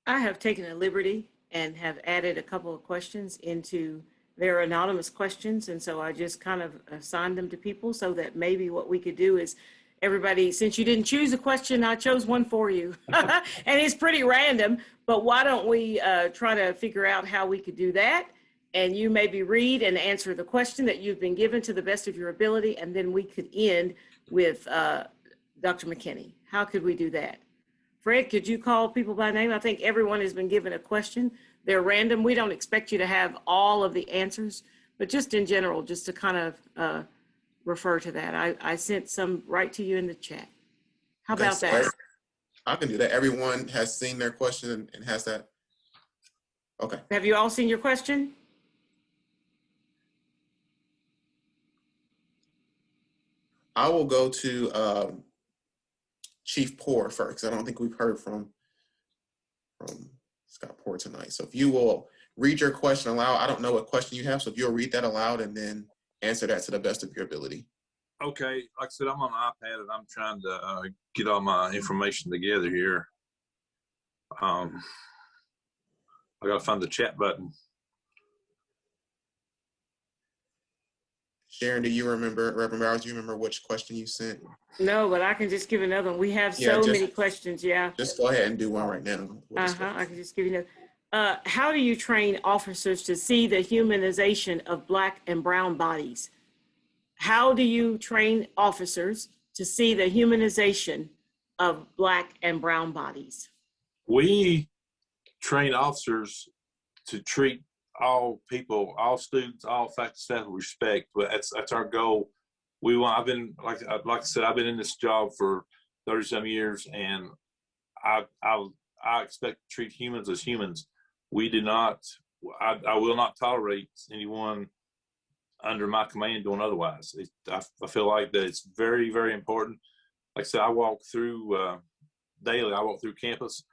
I have taken a liberty and have added a couple of questions into their anonymous questions. And so I just kind of assigned them to people so that maybe what we could do is everybody, since you didn't choose a question, I chose one for you. And it's pretty random, but why don't we try to figure out how we could do that? And you maybe read and answer the question that you've been given to the best of your ability, and then we could end with Dr. McKinney. How could we do that? Fred, could you call people by name? I think everyone has been given a question. They're random. We don't expect you to have all of the answers, but just in general, just to kind of refer to that. I sent some right to you in the chat. How about that? I can do that. Everyone has seen their question and has that. Okay. Have you all seen your question? I will go to Chief Poor first. I don't think we've heard from Scott Poor tonight. So if you will read your question aloud, I don't know what question you have, so if you'll read that aloud and then answer that to the best of your ability. Okay, like I said, I'm on an iPad and I'm trying to get all my information together here. I gotta find the chat button. Sharon, do you remember, Reverend Bowers, do you remember which question you sent? No, but I can just give another one. We have so many questions, yeah. Just go ahead and do one right now. I can just give you another. How do you train officers to see the humanization of Black and brown bodies? How do you train officers to see the humanization of Black and brown bodies? We train officers to treat all people, all students, all faculty staff with respect. But that's our goal. We want. I've been like I said, I've been in this job for 30-some years, and I expect to treat humans as humans. We do not. I will not tolerate anyone under my command doing otherwise. I feel like that it's very, very important. Like I said, I walk through daily. I walk through campus.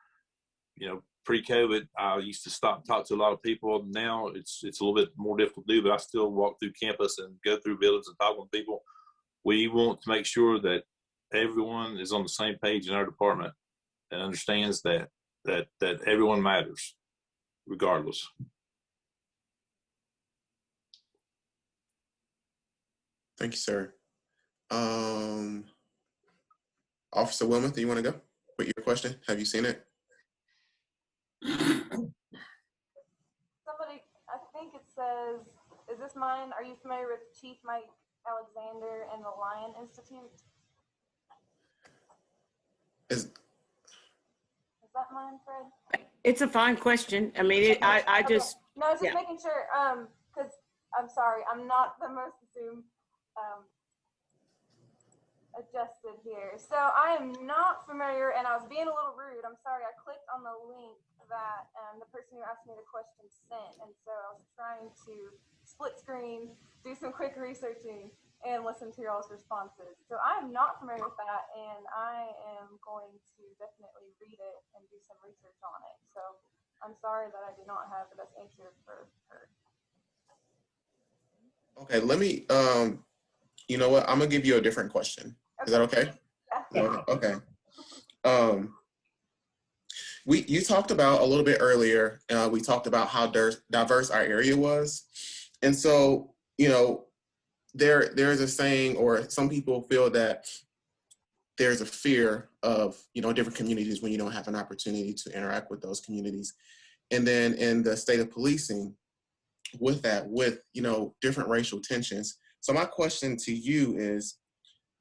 You know, pre-COVID, I used to stop and talk to a lot of people. Now it's a little bit more difficult to do, but I still walk through campus and go through buildings and talk with people. We want to make sure that everyone is on the same page in our department and understands that everyone matters, regardless. Thank you, sir. Officer Wilmoth, do you want to go with your question? Have you seen it? Somebody, I think it says, is this mine? Are you familiar with Chief Mike Alexander and the Lion Institute? Is that mine, Fred? It's a fine question. I mean, I just. No, I was just making sure, because I'm sorry, I'm not the most Zoom adjusted here. So I am not familiar, and I was being a little rude. I'm sorry, I clicked on the link that the person who asked me the question sent, and so I was trying to split screen, do some quick researching, and listen to your all's responses. So I am not familiar with that, and I am going to definitely read it and do some research on it. So I'm sorry that I do not have the best answer for her. okay, let me, you know what? I'm gonna give you a different question. Is that okay? Yeah. Okay. You talked about a little bit earlier, we talked about how diverse our area was. And so, you know, there's a saying, or some people feel that there's a fear of, you know, different communities when you don't have an opportunity to interact with those communities. And then in the state of policing, with that, with, you know, different racial tensions. So my question to you is,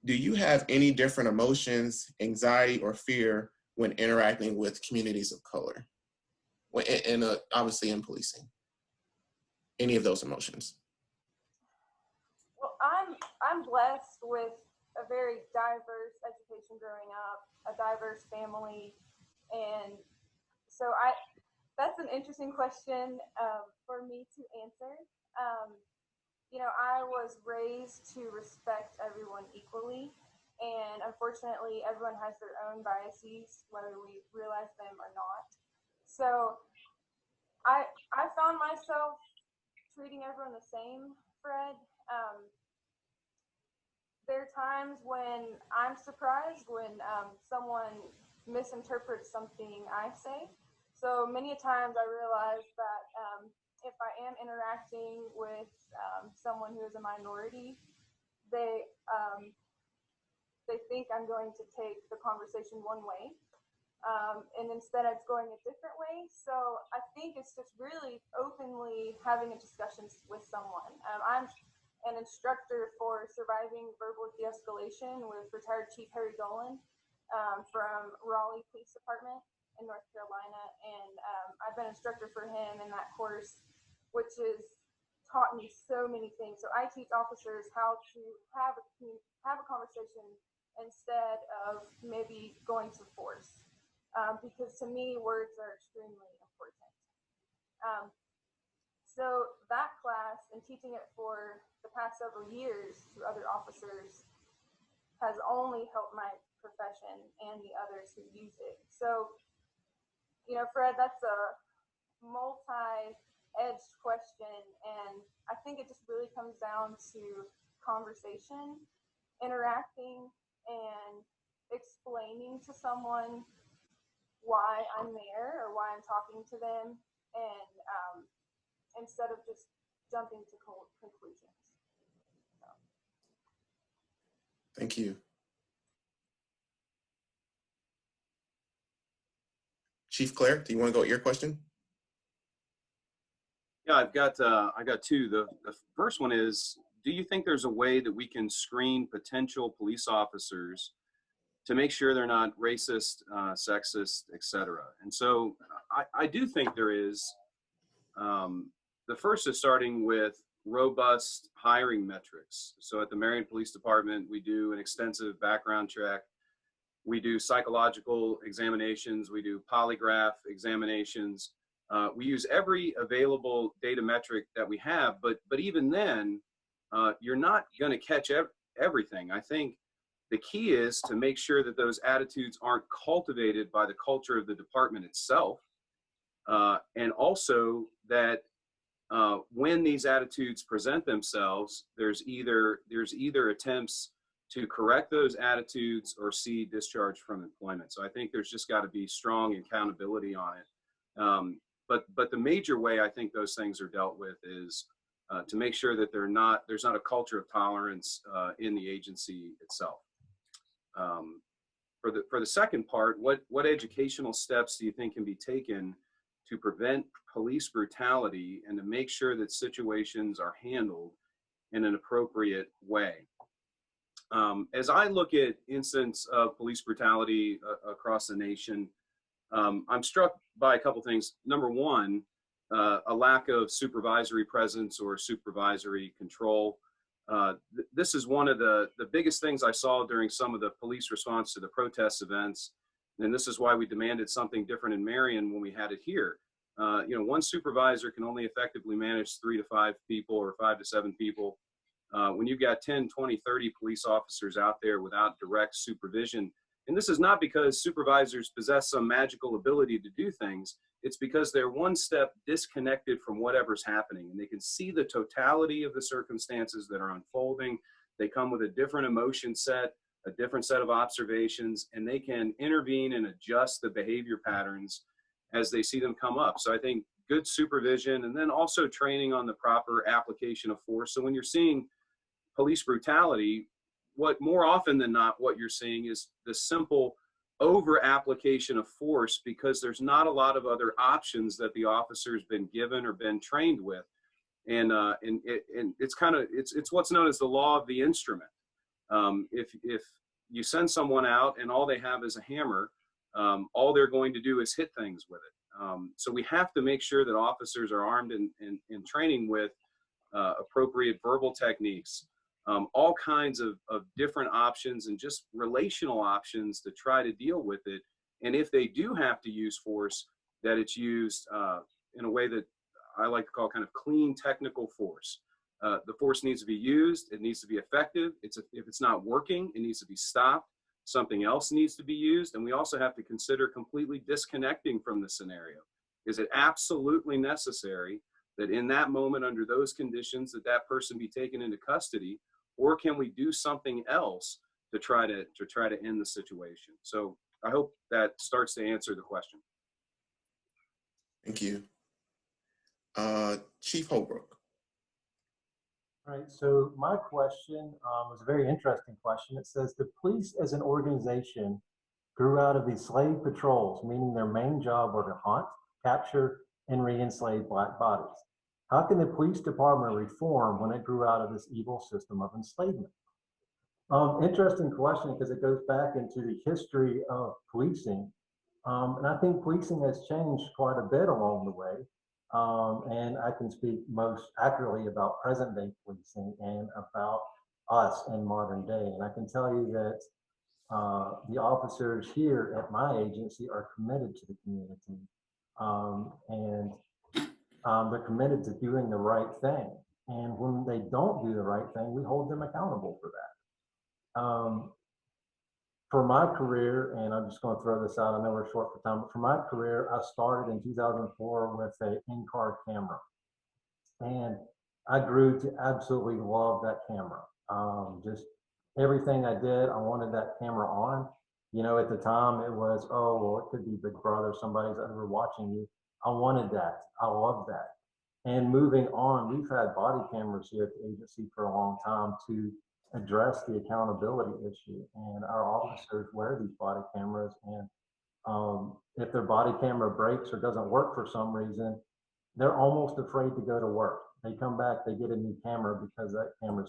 do you have any different emotions, anxiety, or fear when interacting with communities of color? And obviously in policing, any of those emotions? Well, I'm blessed with a very diverse education growing up, a diverse family, and so that's an interesting question for me to answer. You know, I was raised to respect everyone equally, and unfortunately, everyone has their own biases, whether we realize them or not. So I found myself treating everyone the same, Fred. There are times when I'm surprised when someone misinterprets something I say. So many times I realize that if I am interacting with someone who is a minority, they think I'm going to take the conversation one way, and instead it's going a different way. So I think it's just really openly having a discussion with someone. I'm an instructor for surviving verbal de-escalation with retired Chief Harry Dolan from Raleigh Police Department in North Carolina, and I've been an instructor for him in that course, which has taught me so many things. So I teach officers how to have a conversation instead of maybe going to force, because to me, words are extremely important. So that class and teaching it for the past several years to other officers has only helped my profession and the others who use it. So, you know, Fred, that's a multi-edged question, and I think it just really comes down to conversation, interacting, and explaining to someone why I'm there or why I'm talking to them, and instead of just jumping to conclusions. So. Thank you. Chief Claire, do you want to go with your question? Yeah, I got two. The first one is, do you think there's a way that we can screen potential police officers to make sure they're not racist, sexist, etc.? And so I do think there is. The first is starting with robust hiring metrics. So at the Marion Police Department, we do an extensive background check. We do psychological examinations. We do polygraph examinations. We use every available data metric that we have, but even then, you're not going to catch everything. I think the key is to make sure that those attitudes aren't cultivated by the culture of the department itself, and also that when these attitudes present themselves, there's either attempts to correct those attitudes or see discharge from employment. So I think there's just got to be strong accountability on it. But the major way I think those things are dealt with is to make sure that there's not a culture of tolerance in the agency itself. For the second part, what educational steps do you think can be taken to prevent police brutality and to make sure that situations are handled in an appropriate way? As I look at incidents of police brutality across the nation, I'm struck by a couple things. Number one, a lack of supervisory presence or supervisory control. This is one of the biggest things I saw during some of the police response to the protest events. And this is why we demanded something different in Marion when we had it here. One supervisor can only effectively manage 3 to 5 people or 5 to 7 people. When you've got 10, 20, 30 police officers out there without direct supervision, and this is not because supervisors possess some magical ability to do things, it's because they're one step disconnected from whatever's happening, and they can see the totality of the circumstances that are unfolding. They come with a different emotion set, a different set of observations, and they can intervene and adjust the behavior patterns as they see them come up. So I think good supervision, and then also training on the proper application of force. So when you're seeing police brutality, what more often than not, what you're seeing is the simple over application of force because there's not a lot of other options that the officer's been given or been trained with. And it's what's known as the law of the instrument. If you send someone out and all they have is a hammer, all they're going to do is hit things with it. So we have to make sure that officers are armed and training with appropriate verbal techniques, all kinds of different options and just relational options to try to deal with it. And if they do have to use force, that it's used in a way that I like to call kind of clean technical force. The force needs to be used. It needs to be effective. If it's not working, it needs to be stopped. Something else needs to be used. And we also have to consider completely disconnecting from the scenario. Is it absolutely necessary that in that moment, under those conditions, that person be taken into custody? Or can we do something else to try to end the situation? So I hope that starts to answer the question. Thank you. Chief Holbrook. All right, so my question was a very interesting question. It says, the police as an organization grew out of these slave patrols, meaning their main job were to hunt, capture, and re-enslave Black bodies. How can the police department reform when it grew out of this evil system of enslavement? Interesting question, because it goes back into the history of policing. And I think policing has changed quite a bit along the way. And I can speak most accurately about present day policing and about us in modern day. And I can tell you that the officers here at my agency are committed to the community. They're committed to doing the right thing. And when they don't do the right thing, we hold them accountable for that. For my career, and I'm just going to throw this out, I know we're short for time, but for my career, I started in 2004 with an in-car camera. And I grew to absolutely love that camera. Just everything I did, I wanted that camera on. You know, at the time it was, oh, well, it could be Big Brother, somebody's ever watching you. I wanted that. I love that. And moving on, we've had body cameras here at the agency for a long time to address the accountability issue. And our officers wear these body cameras. And if their body camera breaks or doesn't work for some reason, they're almost afraid to go to work. They come back, they get a new camera because that camera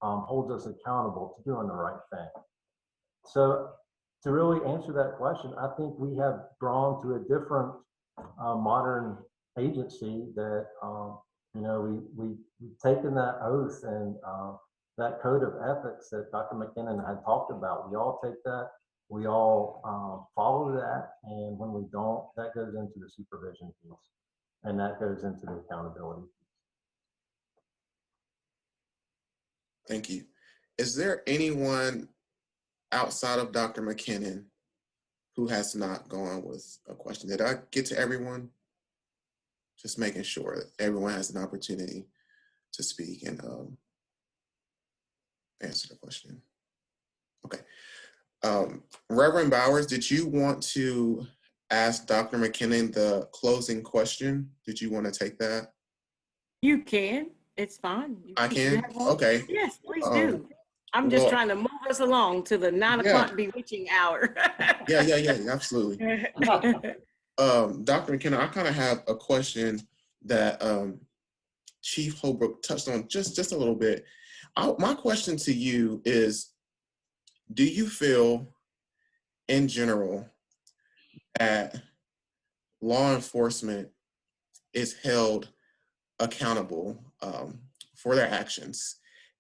holds us accountable to doing the right thing. So to really answer that question, I think we have drawn to a different modern agency that, you know, we've taken that oath and that code of ethics that Dr. McKinnon had talked about. We all take that, we all follow that, and when we don't, that goes into the supervision piece, and that goes into the accountability piece. Thank you. Is there anyone outside of Dr. McKinnon who has not gone with a question? Did I get to everyone? Just making sure that everyone has an opportunity to speak and answer the question. Okay. Reverend Bowers, did you want to ask Dr. McKinnon the closing question? Did you want to take that? You can. It's fine. I can? Okay. Yes, please do. I'm just trying to move us along to the 9 o'clock bewitching hour. Yeah, absolutely. Dr. McKinnon, I kind of have a question that Chief Holbrook touched on just a little bit. My question to you is, do you feel in general that law enforcement is held accountable for their actions?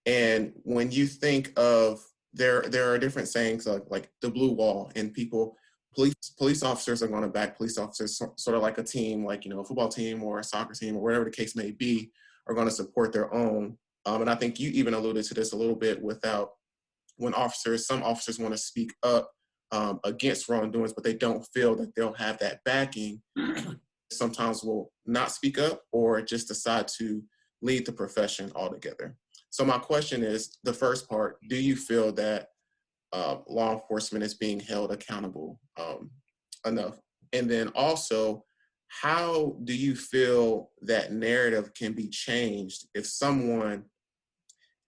And when you think of, there are different sayings like the blue wall, and police officers are going to back police officers, sort of like a team, like, you know, a football team or a soccer team or whatever the case may be, are going to support their own. And I think you even alluded to this a little bit without when some officers want to speak up against wrongdoings, but they don't feel that they'll have that backing. Sometimes will not speak up or just decide to leave the profession altogether. So my question is, the first part, do you feel that law enforcement is being held accountable enough? And then also, how do you feel that narrative can be changed if someone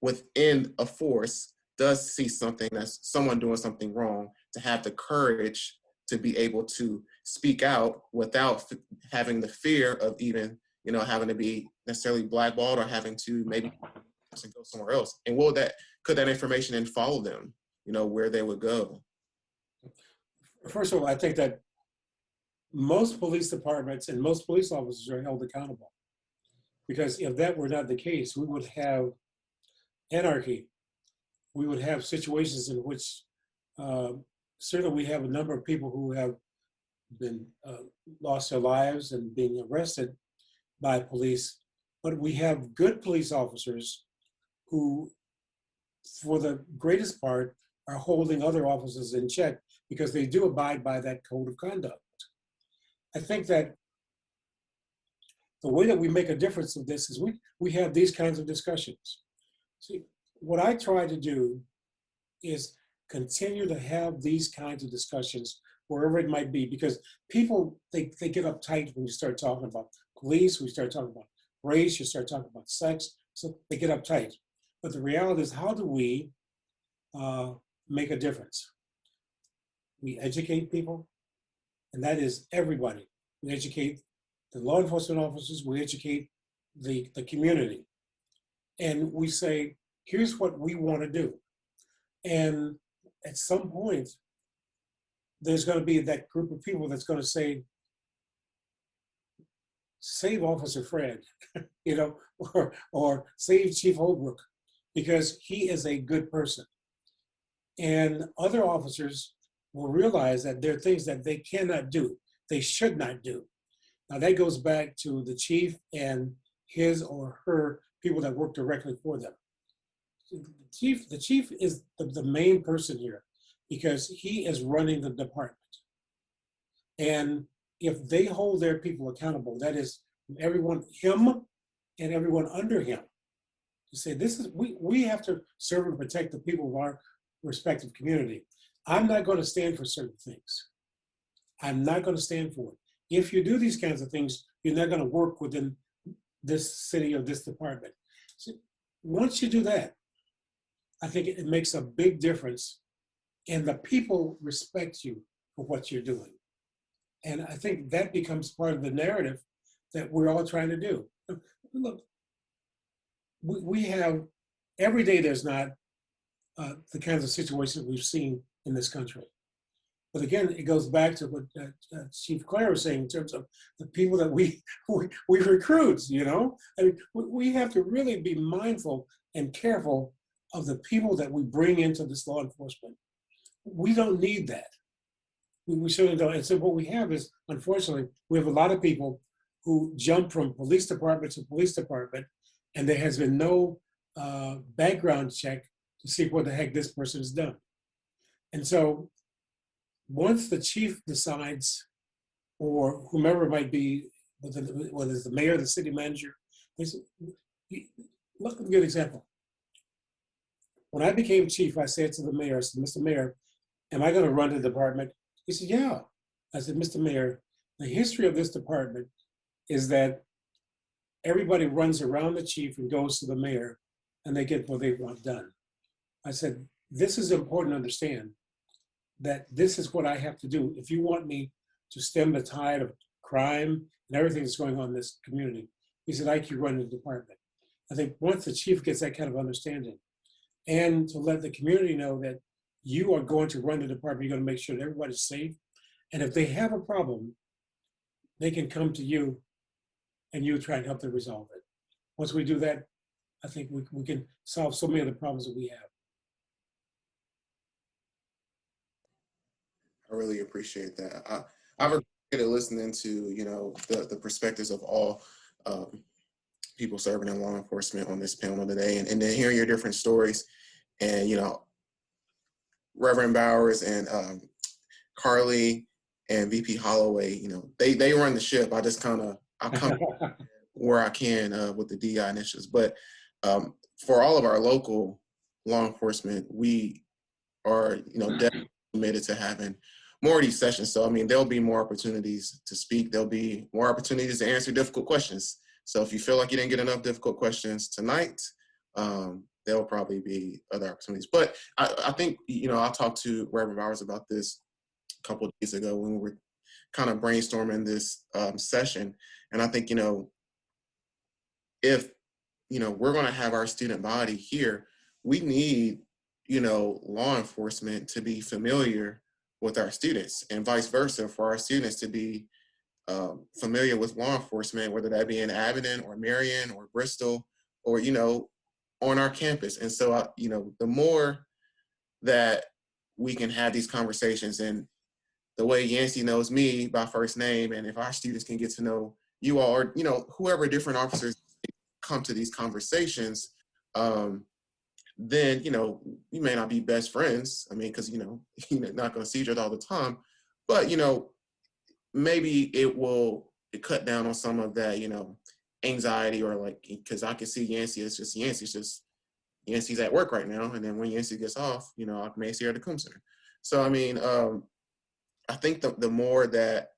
within a force does see something, that's someone doing something wrong, to have the courage to be able to speak out without having the fear of even, you know, having to be necessarily blackballed or having to maybe go somewhere else? And could that information then follow them, you know, where they would go? First of all, I think that most police departments and most police officers are held accountable, because if that were not the case, we would have anarchy. We would have situations in which certainly we have a number of people who have been lost their lives and being arrested by police, but we have good police officers who, for the greatest part, are holding other officers in check because they do abide by that code of conduct. I think that the way that we make a difference of this is we have these kinds of discussions. See, what I try to do is continue to have these kinds of discussions wherever it might be, because people, they get uptight when you start talking about police, when you start talking about race, you start talking about sex, so they get uptight. But the reality is, how do we make a difference? We educate people, and that is everybody. We educate the law enforcement officers, we educate the community. And we say, here's what we want to do. And at some point, there's going to be that group of people that's going to say, save Officer Fred, you know, or save Chief Holbrook, because he is a good person. And other officers will realize that there are things that they cannot do, they should not do. Now that goes back to the chief and his or her people that work directly for them. The chief is the main person here because he is running the department. And if they hold their people accountable, that is everyone, him and everyone under him, to say this is, we have to serve and protect the people of our respective community. I'm not going to stand for certain things. I'm not going to stand for it. If you do these kinds of things, you're not going to work within this city or this department. So once you do that, I think it makes a big difference, and the people respect you for what you're doing. And I think that becomes part of the narrative that we're all trying to do. Look, we have, every day there's not the kinds of situations we've seen in this country. But again, it goes back to what Chief Clare was saying in terms of the people that we recruit, you know? I mean, we have to really be mindful and careful of the people that we bring into this law enforcement. We don't need that. We certainly don't. And so what we have is, unfortunately, we have a lot of people who jump from police department to police department, and there has been no background check to see what the heck this person has done. And so once the chief decides, or whomever it might be, whether it's the mayor or the city manager, look at a good example. When I became chief, I said to the mayor, I said, Mr. Mayor, am I going to run the department? He said, yeah. I said, Mr. Mayor, the history of this department is that everybody runs around the chief and goes to the mayor and they get what they want done. I said, this is important to understand, that this is what I have to do. If you want me to stem the tide of crime and everything that's going on in this community, he said, I can run the department. I think once the chief gets that kind of understanding, and to let the community know that you are going to run the department, you're going to make sure that everybody's safe. And if they have a problem, they can come to you and you try and help them resolve it. Once we do that, I think we can solve so many of the problems that we have. I really appreciate that. I've appreciated listening to, you know, the perspectives of all people serving in law enforcement on this panel today, and then hearing your different stories. And, you know, Reverend Bowers and Carly and VP Holloway, you know, they run the ship. I just I come where I can with the DI initiatives. But for all of our local law enforcement, we are, you know, definitely committed to having more of these sessions. So, I mean, there'll be more opportunities to speak. There'll be more opportunities to answer difficult questions. So if you feel like you didn't get enough difficult questions tonight, there'll probably be other opportunities. But I think, you know, I talked to Reverend Bowers about this a couple of days ago when we were kind of brainstorming this session. And I think, you know, if, you know, we're going to have our student body here, we need, you know, law enforcement to be familiar with our students, and vice versa, for our students to be familiar with law enforcement, whether that be in Abingdon or Marion or Bristol or, you know, on our campus. And so, you know, the more that we can have these conversations, and the way Yancey knows me by first name, and if our students can get to know you all, or, you know, whoever different officers come to these conversations, then, you know, we may not be best friends. I mean, because, you know, you're not going to see each other all the time, but, you know, maybe it cut down on some of that, you know, anxiety, or like, because I can see Yancey, it's just Yancey's at work right now. And then when Yancey gets off, you know, I may see her at the Coom Center. So, I mean, I think the more that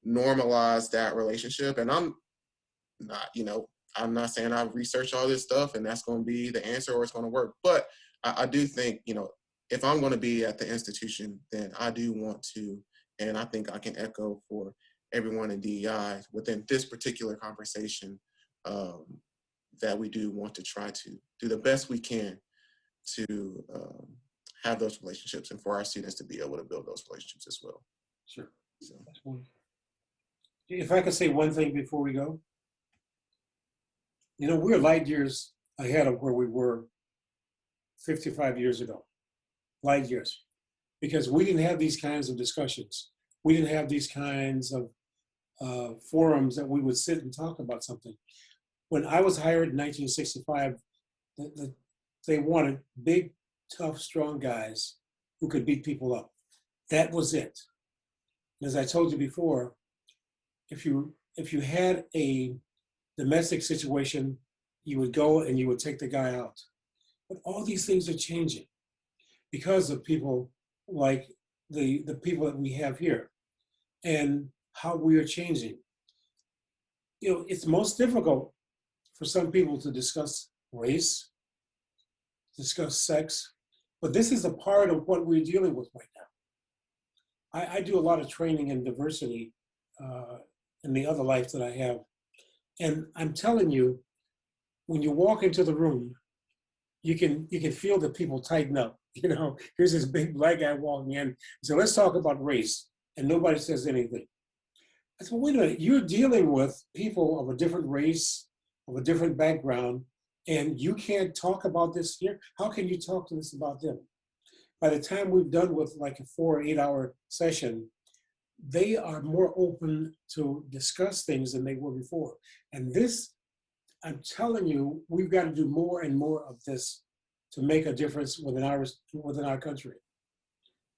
normalize that relationship, and I'm not, I'm not saying I've researched all this stuff and that's going to be the answer or it's going to work, but I do think, if I'm going to be at the institution, then I do want to, and I think I can echo for everyone in DEI within this particular conversation, that we do want to try to do the best we can to have those relationships and for our students to be able to build those relationships as well. Sure. So. If I could say one thing before we go, we're light years ahead of where we were 55 years ago, light years, because we didn't have these kinds of discussions. We didn't have these kinds of forums that we would sit and talk about something. When I was hired in 1965, they wanted big, tough, strong guys who could beat people up. That was it. As I told you before, if you had a domestic situation, you would go and you would take the guy out. But all these things are changing because of people like the people that we have here and how we are changing. It's most difficult for some people to discuss race, discuss sex, but this is a part of what we're dealing with right now. I do a lot of training in diversity in the other life that I have. And I'm telling you, when you walk into the room, you can feel the people tighten up. Here's this big black guy walking in. So let's talk about race. And nobody says anything. I said, wait a minute, you're dealing with people of a different race, of a different background, and you can't talk about this here? How can you talk to this about them? By the time we've done with like a 4 or 8 hour session, they are more open to discuss things than they were before. And this, I'm telling you, we've got to do more and more of this to make a difference within our country.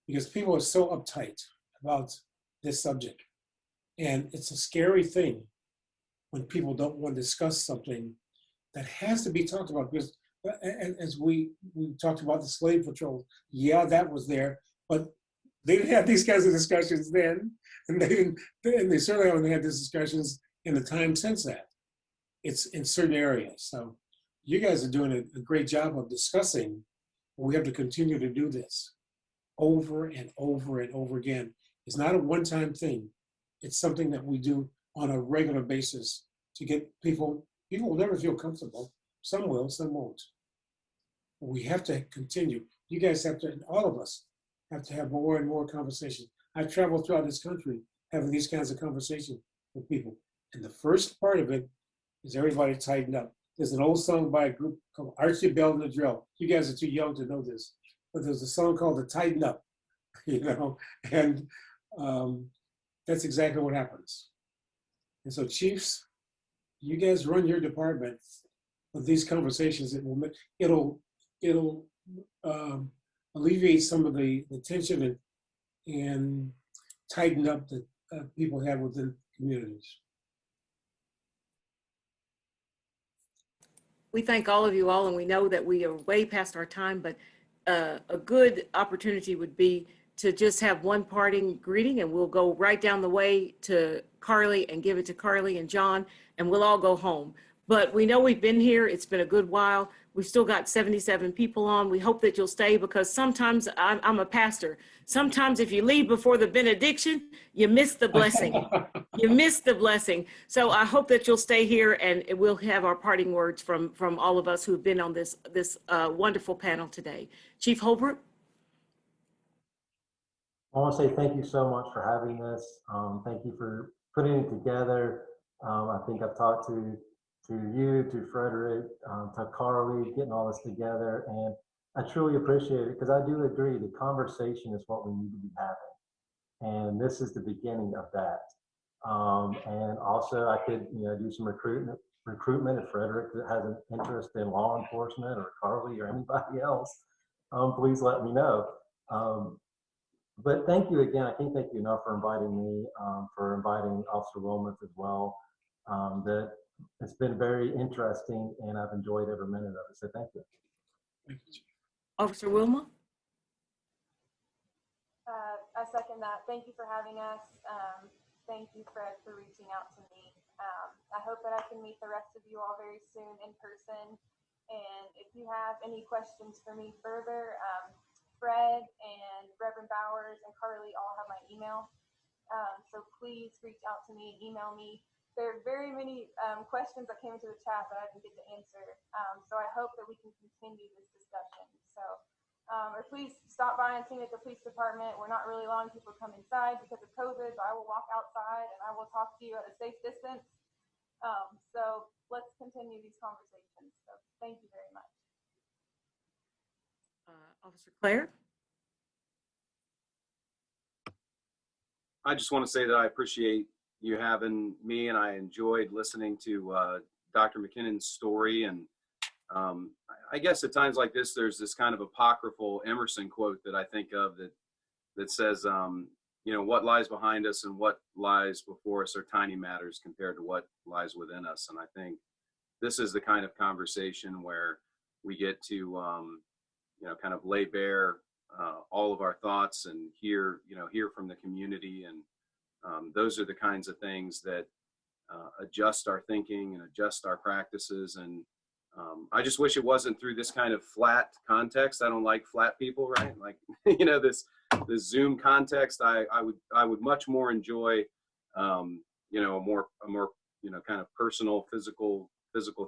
Because people are so uptight about this subject. And it's a scary thing when people don't want to discuss something that has to be talked about. Because as we talked about the slave patrol, yeah, that was there, but they didn't have these kinds of discussions then, and they certainly haven't had these discussions in the time since that. It's in certain areas. So you guys are doing a great job of discussing. We have to continue to do this over and over and over again. It's not a one-time thing. It's something that we do on a regular basis to get people will never feel comfortable. Some will, some won't. But we have to continue. You guys have to, and all of us have to have more and more conversations. I've traveled throughout this country having these kinds of conversations with people. And the first part of it is everybody tightened up. There's an old song by a group called Archie Bell and the Drill. You guys are too young to know this, but there's a song called The Tighten Up, and that's exactly what happens. And so chiefs, you guys run your department with these conversations. It'll alleviate some of the tension and tighten up that people have within communities. We thank all of you all, and we know that we are way past our time, but a good opportunity would be to just have one parting greeting, and we'll go right down the way to Carly and give it to Carly and John, and we'll all go home. But we know we've been here. It's been a good while. We've still got 77 people on. We hope that you'll stay, because sometimes I'm a pastor. Sometimes if you leave before the benediction, you miss the blessing. You miss the blessing. So I hope that you'll stay here, and we'll have our parting words from all of us who've been on this wonderful panel today. Chief Holbrook. I want to say thank you so much for having this. Thank you for putting it together. I think I've talked to you, to Frederick, to Carly, getting all this together, and I truly appreciate it, because I do agree the conversation is what we need to be having, and this is the beginning of that. And also, I could do some recruitment if Frederick has an interest in law enforcement, or Carly, or anybody else. Please let me know. But thank you again. I can't thank you enough for inviting me, for inviting Officer Wilmoth as well. That it's been very interesting, and I've enjoyed every minute of it. So thank you. Officer Wilmoth. I I second that. Thank you for having us. Thank you, Fred, for reaching out to me. I hope that I can meet the rest of you all very soon in person. And if you have any questions for me further, Fred and Reverend Bowers and Carly all have my email. So please reach out to me, email me. There are very many questions that came into the chat that I didn't get to answer. So I hope that we can continue this discussion. So, or please stop by and see me at the police department. We're not really allowing people to come inside because of COVID, but I will walk outside and I will talk to you at a safe distance. So let's continue these conversations. So thank you very much. Officer Claire? I just want to say that I appreciate you having me, and I enjoyed listening to Dr. McKinnon's story. And I guess at times like this, there's this kind of apocryphal Emerson quote that I think of that says, you know, what lies behind us and what lies before us are tiny matters compared to what lies within us. And I think this is the kind of conversation where we get to, you know, kind of lay bare all of our thoughts and hear from the community. And those are the kinds of things that adjust our thinking and adjust our practices. And I just wish it wasn't through this kind of flat context. I don't like flat people, right? Like, you know, this Zoom context. I would much more enjoy, you know, a more, you know, kind of personal, physical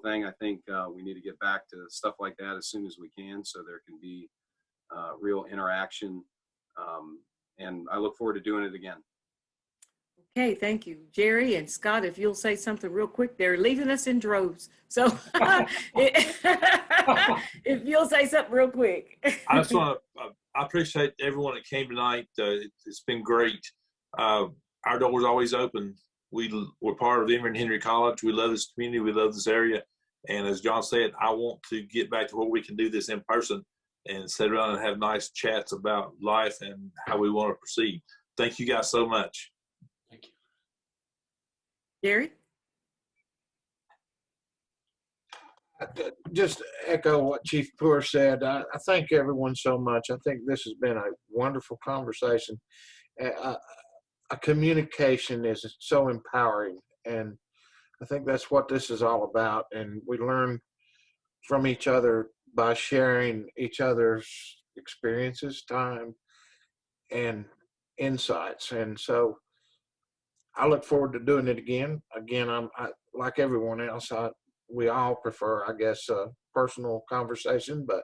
thing. I think we need to get back to stuff like that as soon as we can, so there can be real interaction. And I look forward to doing it again. Okay, thank you. Jerry and Scott, if you'll say something real quick, they're leaving us in droves. So if you'll say something real quick. I just want to, I appreciate everyone that came tonight. It's been great. Our door is always open. We're part of Emory and Henry College. We love this community. We love this area. And as John said, I want to get back to where we can do this in person and sit around and have nice chats about life and how we want to proceed. Thank you guys so much. Thank you. Jerry? Just echo what Chief Poor said. I thank everyone so much. I think this has been a wonderful conversation. A communication is so empowering, and I think that's what this is all about. And we learn from each other by sharing each other's experiences, time, and insights. And so I look forward to doing it again. Again, I like everyone else. We all prefer, I guess, a personal conversation, but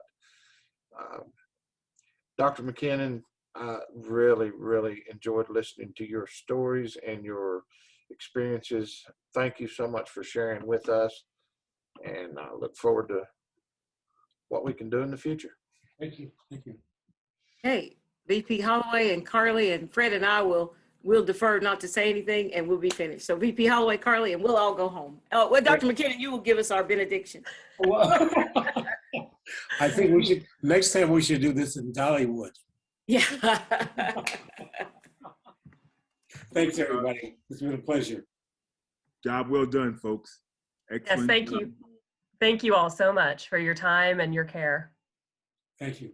Dr. McKinnon, I really, really enjoyed listening to your stories and your experiences. Thank you so much for sharing with us, and I look forward to what we can do in the future. Thank you. Thank you. Hey, VP Holloway and Carly and Fred and I we'll defer not to say anything, and we'll be finished. So VP Holloway, Carly, and we'll all go home. Oh, well, Dr. McKinnon, you will give us our benediction. Well, I think we should, next time we should do this in Dollywood. Yeah. Thanks, everybody. It's been a pleasure. Job well done, folks. Excellent. Yes, thank you. Thank you all so much for your time and your care. Thank you.